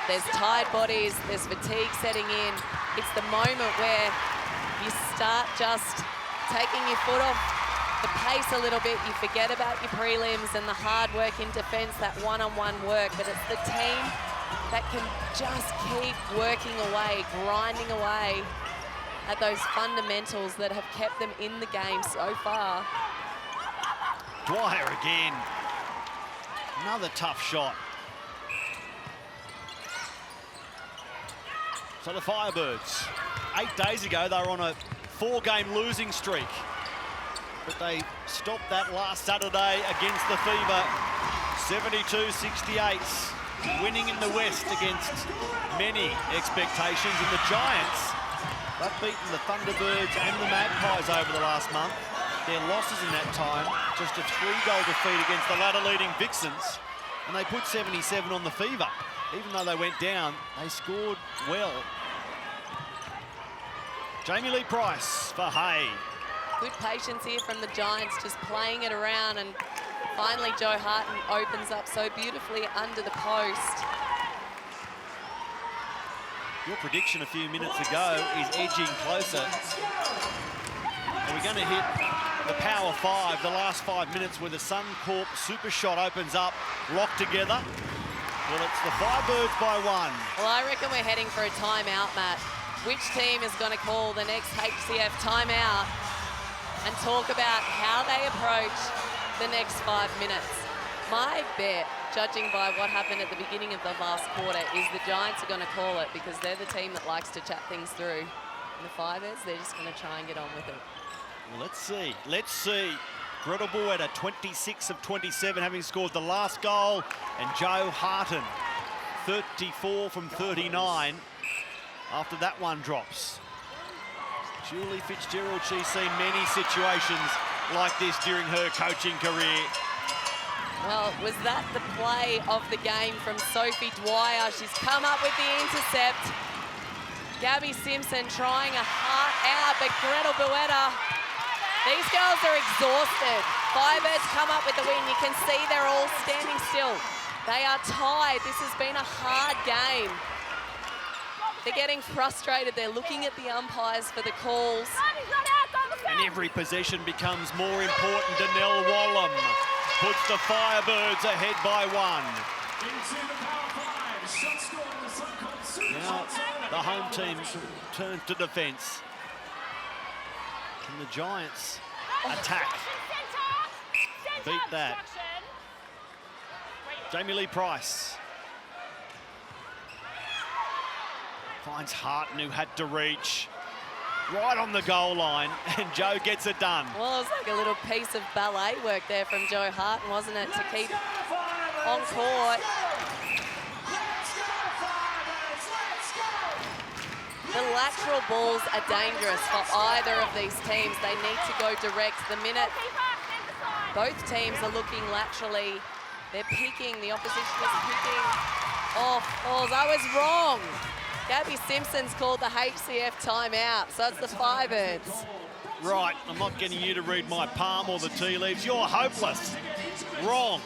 [SPEAKER 4] There's tired bodies, there's fatigue setting in. It's the moment where you start just taking your foot off the pace a little bit. You forget about your prelims and the hard work in defence, that one-on-one work, but it's the team that can just keep working away, grinding away at those fundamentals that have kept them in the game so far.
[SPEAKER 1] Dwyer again. Another tough shot. So the Firebirds, 8 days ago, they were on a 4-game losing streak. But they stopped that last Saturday against the Fever, 72-68, winning in the West against many expectations. And the Giants, they've beaten the Thunderbirds and the Magpies over the last month. Their losses in that time, just a 3-goal defeat against the ladder-leading Vixens. And they put 77 on the Fever. Even though they went down, they scored well. Jamie Lee Price for Hay.
[SPEAKER 4] Good patience here from the Giants, just playing it around, and finally Joe Harton opens up so beautifully under the post.
[SPEAKER 1] Your prediction a few minutes ago is edging closer. Are we going to hit the power 5, the last 5 minutes where the Suncorp super shot opens up, locked together? Well, it's the Firebirds by 1.
[SPEAKER 4] Well, I reckon we're heading for a timeout, Matt. Which team is going to call the next HCF timeout and talk about how they approach the next 5 minutes? My bet, judging by what happened at the beginning of the last quarter, is the Giants are going to call it because they're the team that likes to chat things through. And the Firebirds, they're just going to try and get on with it.
[SPEAKER 1] Well, let's see. Let's see. Gretel Bueta, 26 of 27, having scored the last goal. And Joe Harton, 34 from 39, after that one drops. Julie Fitzgerald, she's seen many situations like this during her coaching career.
[SPEAKER 4] Well, was that the play of the game from Sophie Dwyer? She's come up with the intercept. Gabby Simpson trying a heart out, but Gretel Bueta, these girls are exhausted. Firebirds come up with the win. You can see they're all standing still. They are tied. This has been a hard game. They're getting frustrated. They're looking at the umpires for the calls.
[SPEAKER 1] And every possession becomes more important. Danelle Wallam puts the Firebirds ahead by 1. Now the home team turns to defence. Can the Giants attack? Beat that. Jamie Lee Price finds Harton, who had to reach right on the goal line, and Joe gets it done.
[SPEAKER 4] Well, it was like a little piece of ballet work there from Joe Harton, wasn't it, to keep on court. The lateral balls are dangerous for either of these teams. They need to go direct. The minute both teams are looking laterally, they're picking, the opposition is picking off balls. I was wrong. Gabby Simpson's called the HCF timeout, so it's the Firebirds.
[SPEAKER 1] Right, I'm not getting you to read my palm or the tea leaves. You're hopeless. Wrong.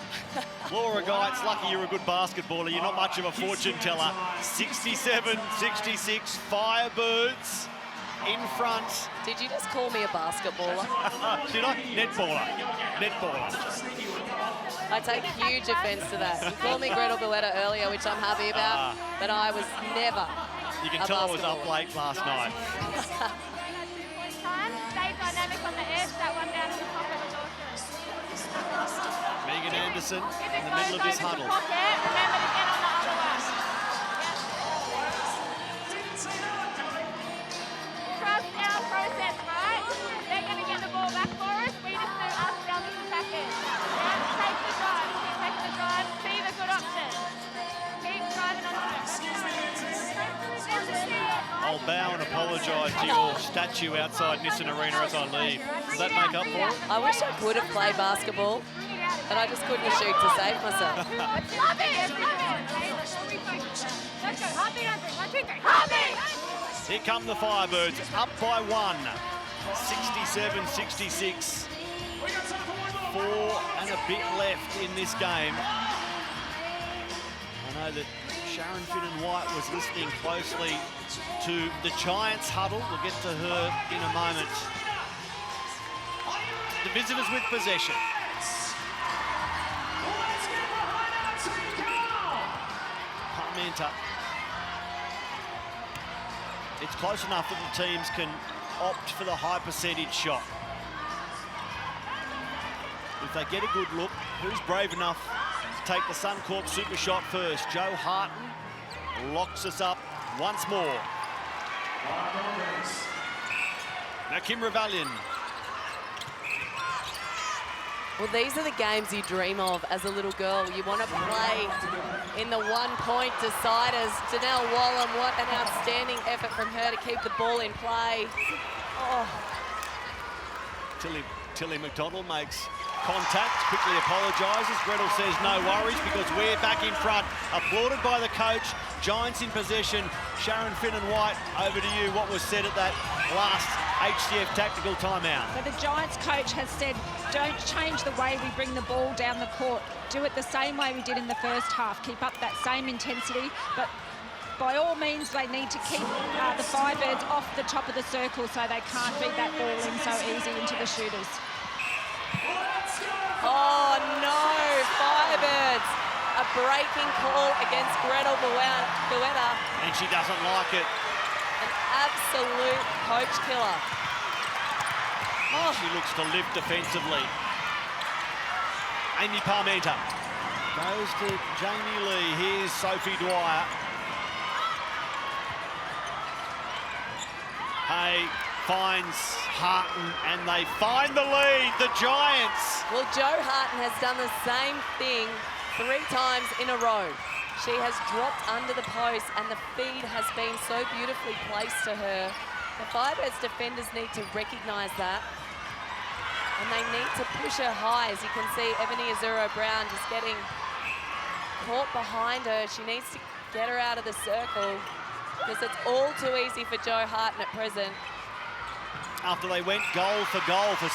[SPEAKER 1] Laura Guy, it's lucky you're a good basketballer. You're not much of a fortune teller. 67-66, Firebirds in front.
[SPEAKER 4] Did you just call me a basketballer?
[SPEAKER 1] Did I? Netballer. Netballer.
[SPEAKER 4] I take huge offence to that. You called me Gretel Goetta earlier, which I'm happy about, but I was never
[SPEAKER 1] You can tell I was up late last night.
[SPEAKER 6] Stay dynamic on the edge, that one down in the pocket was awesome.
[SPEAKER 1] Megan Anderson
[SPEAKER 6] If
[SPEAKER 1] in
[SPEAKER 6] it
[SPEAKER 1] the
[SPEAKER 6] goes
[SPEAKER 1] middle of this
[SPEAKER 6] over the
[SPEAKER 1] huddle.
[SPEAKER 6] pocket, remember to get on the other one. Trust our process, right? They're going to get the ball back for us. We just do us down the packet. Yeah, take the drive. Keep taking the drive. See the good option. Keep driving on the
[SPEAKER 1] I'll bow and apologise to your statue outside Nissan Arena as I leave. Does that make up for it?
[SPEAKER 4] I wish I could have played basketball, but I just couldn't shoot to save myself.
[SPEAKER 6] Love it! Love it! Let's go. Heartbeat, Andre. 1, 2, 3. Heartbeat!
[SPEAKER 1] Here come the Firebirds, up by 1. 67-66. 4 and a bit left in this game. I know that Sharon Finnan-White was listening closely to the Giants huddle. We'll get to her in a moment. The visitors with possession. Parmenta. It's close enough that the teams can opt for the high percentage shot. If they get a good look, who's brave enough to take the Suncorp super shot first? Joe Harton locks us up once more. Now Kim Ravalian.
[SPEAKER 4] Well, these are the games you dream of as a little girl. You want to play in the one-point deciders. Janelle Wallam, what an outstanding effort from her to keep the ball in play. Oh.
[SPEAKER 1] Tilly McDonald makes contact, quickly apologises. Gretel says no worries because we're back in front. Applauded by the coach. Giants in possession. Sharon Finnan-White, over to you. What was said at that last HCF tactical timeout?
[SPEAKER 5] So the Giants coach has said, don't change the way we bring the ball down the court. Do it the same way we did in the first half. Keep up that same intensity, but by all means, they need to keep the Firebirds off the top of the circle so they can't feed that ball in so easy into the shooters.
[SPEAKER 4] Oh no, Firebirds. A breaking call against Gretel Goetta.
[SPEAKER 1] And she doesn't like it.
[SPEAKER 4] An absolute coach killer.
[SPEAKER 1] Oh. She looks to live defensively. Amy Parmenta goes to Jamie Lee. Here's Sophie Dwyer. Hay finds Harton and they find the lead, the Giants.
[SPEAKER 4] Well, Jo Harton has done the same thing 3 times in a row. She has dropped under the post and the feed has been so beautifully placed to her. The Firebirds defenders need to recognise that. And they need to push her high. As you can see, Ebony Azuro-Brown just getting caught behind her. She needs to get her out of the circle because it's all too easy for Jo Harton at present.
[SPEAKER 1] After they went goal for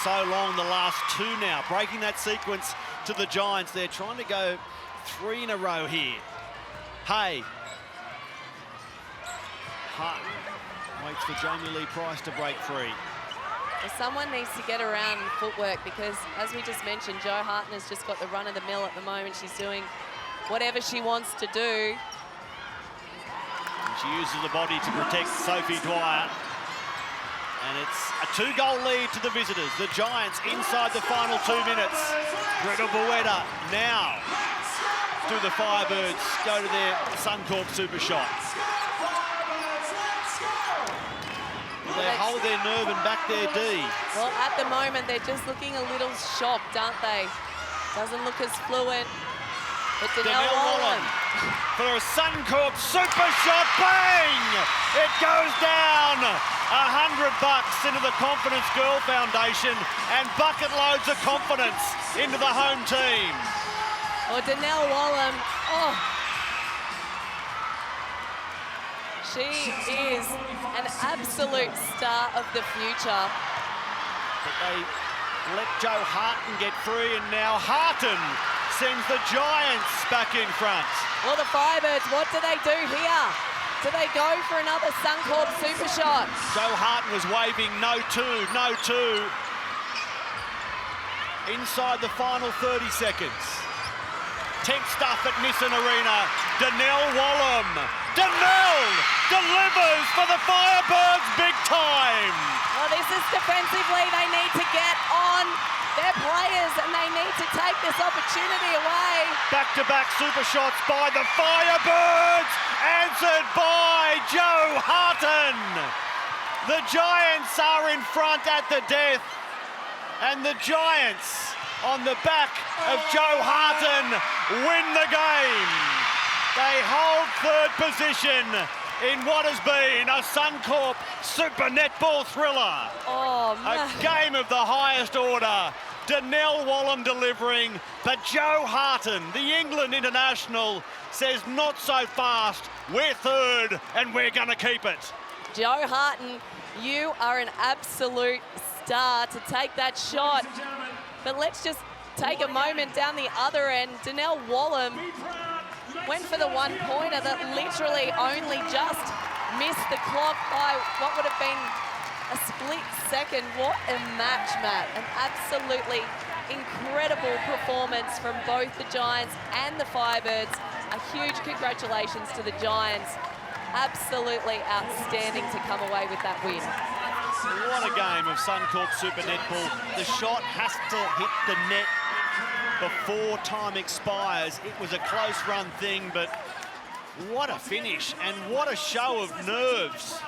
[SPEAKER 1] so long, the last 2 now, breaking that sequence to the Giants. They're trying to go 3 in a row here. Hay. Harton waits for Jamie Lee Price to break free.
[SPEAKER 4] Well, someone needs to get around footwork because, as we just mentioned, Jo Harton has just got the run of the mill at the moment. She's doing whatever she wants to do.
[SPEAKER 1] And she uses the body to protect Sophie Dwyer. And it's a 2-goal lead to the visitors. The Giants inside the final 2 minutes. Gretel Goetta now. Do the Firebirds go to their Suncorp super shot? Will they hold their nerve and back their D?
[SPEAKER 4] Well, at the moment, they're just looking a little shocked, aren't they? Doesn't look as fluent. But Janelle Wallam
[SPEAKER 1] for a Suncorp super shot. Bang! It goes down. $100 into the Confidence Girl Foundation and bucket loads of confidence into the home team.
[SPEAKER 4] Well, Janelle Wallam, oh. She is an absolute star of the future.
[SPEAKER 1] But they let Jo Harton get free, and now Harton sends the Giants back in front.
[SPEAKER 4] Well, the Firebirds, what do they do here? Do they go for another Suncorp super shot?
[SPEAKER 1] Joe Harton was waving no two. Inside the final 30 seconds. Tense stuff at Nissan Arena. Donnell Wallum. Donnell delivers for the Firebirds big time.
[SPEAKER 4] Well, this is defensively. They need to get on their players and they need to take this opportunity away.
[SPEAKER 1] Back-to-back super shots by the Firebirds, answered by Joe Harton. The Giants are in front at the death, and the Giants, on the back of Joe Harton, win the game. They hold third position in what has been a Suncorp Super Netball thriller.
[SPEAKER 4] Oh, man.
[SPEAKER 1] A game of the highest order. Donnell Wallum delivering, but Joe Harton, the England international, says not so fast. We're third and we're going to keep it.
[SPEAKER 4] Joe Harton, you are an absolute star to take that shot. But let's just take a moment down the other end. Donnell Wallum went for the one-pointer that literally only just missed the clock by what would have been a split second. What a match, Matt. An absolutely incredible performance from both the Giants and the Firebirds. A huge congratulations to the Giants. Absolutely outstanding to come away with that win.
[SPEAKER 1] What a game of Suncorp Super Netball. The shot has to hit the net before time expires. It was a close run thing, but what a finish and what a show of nerves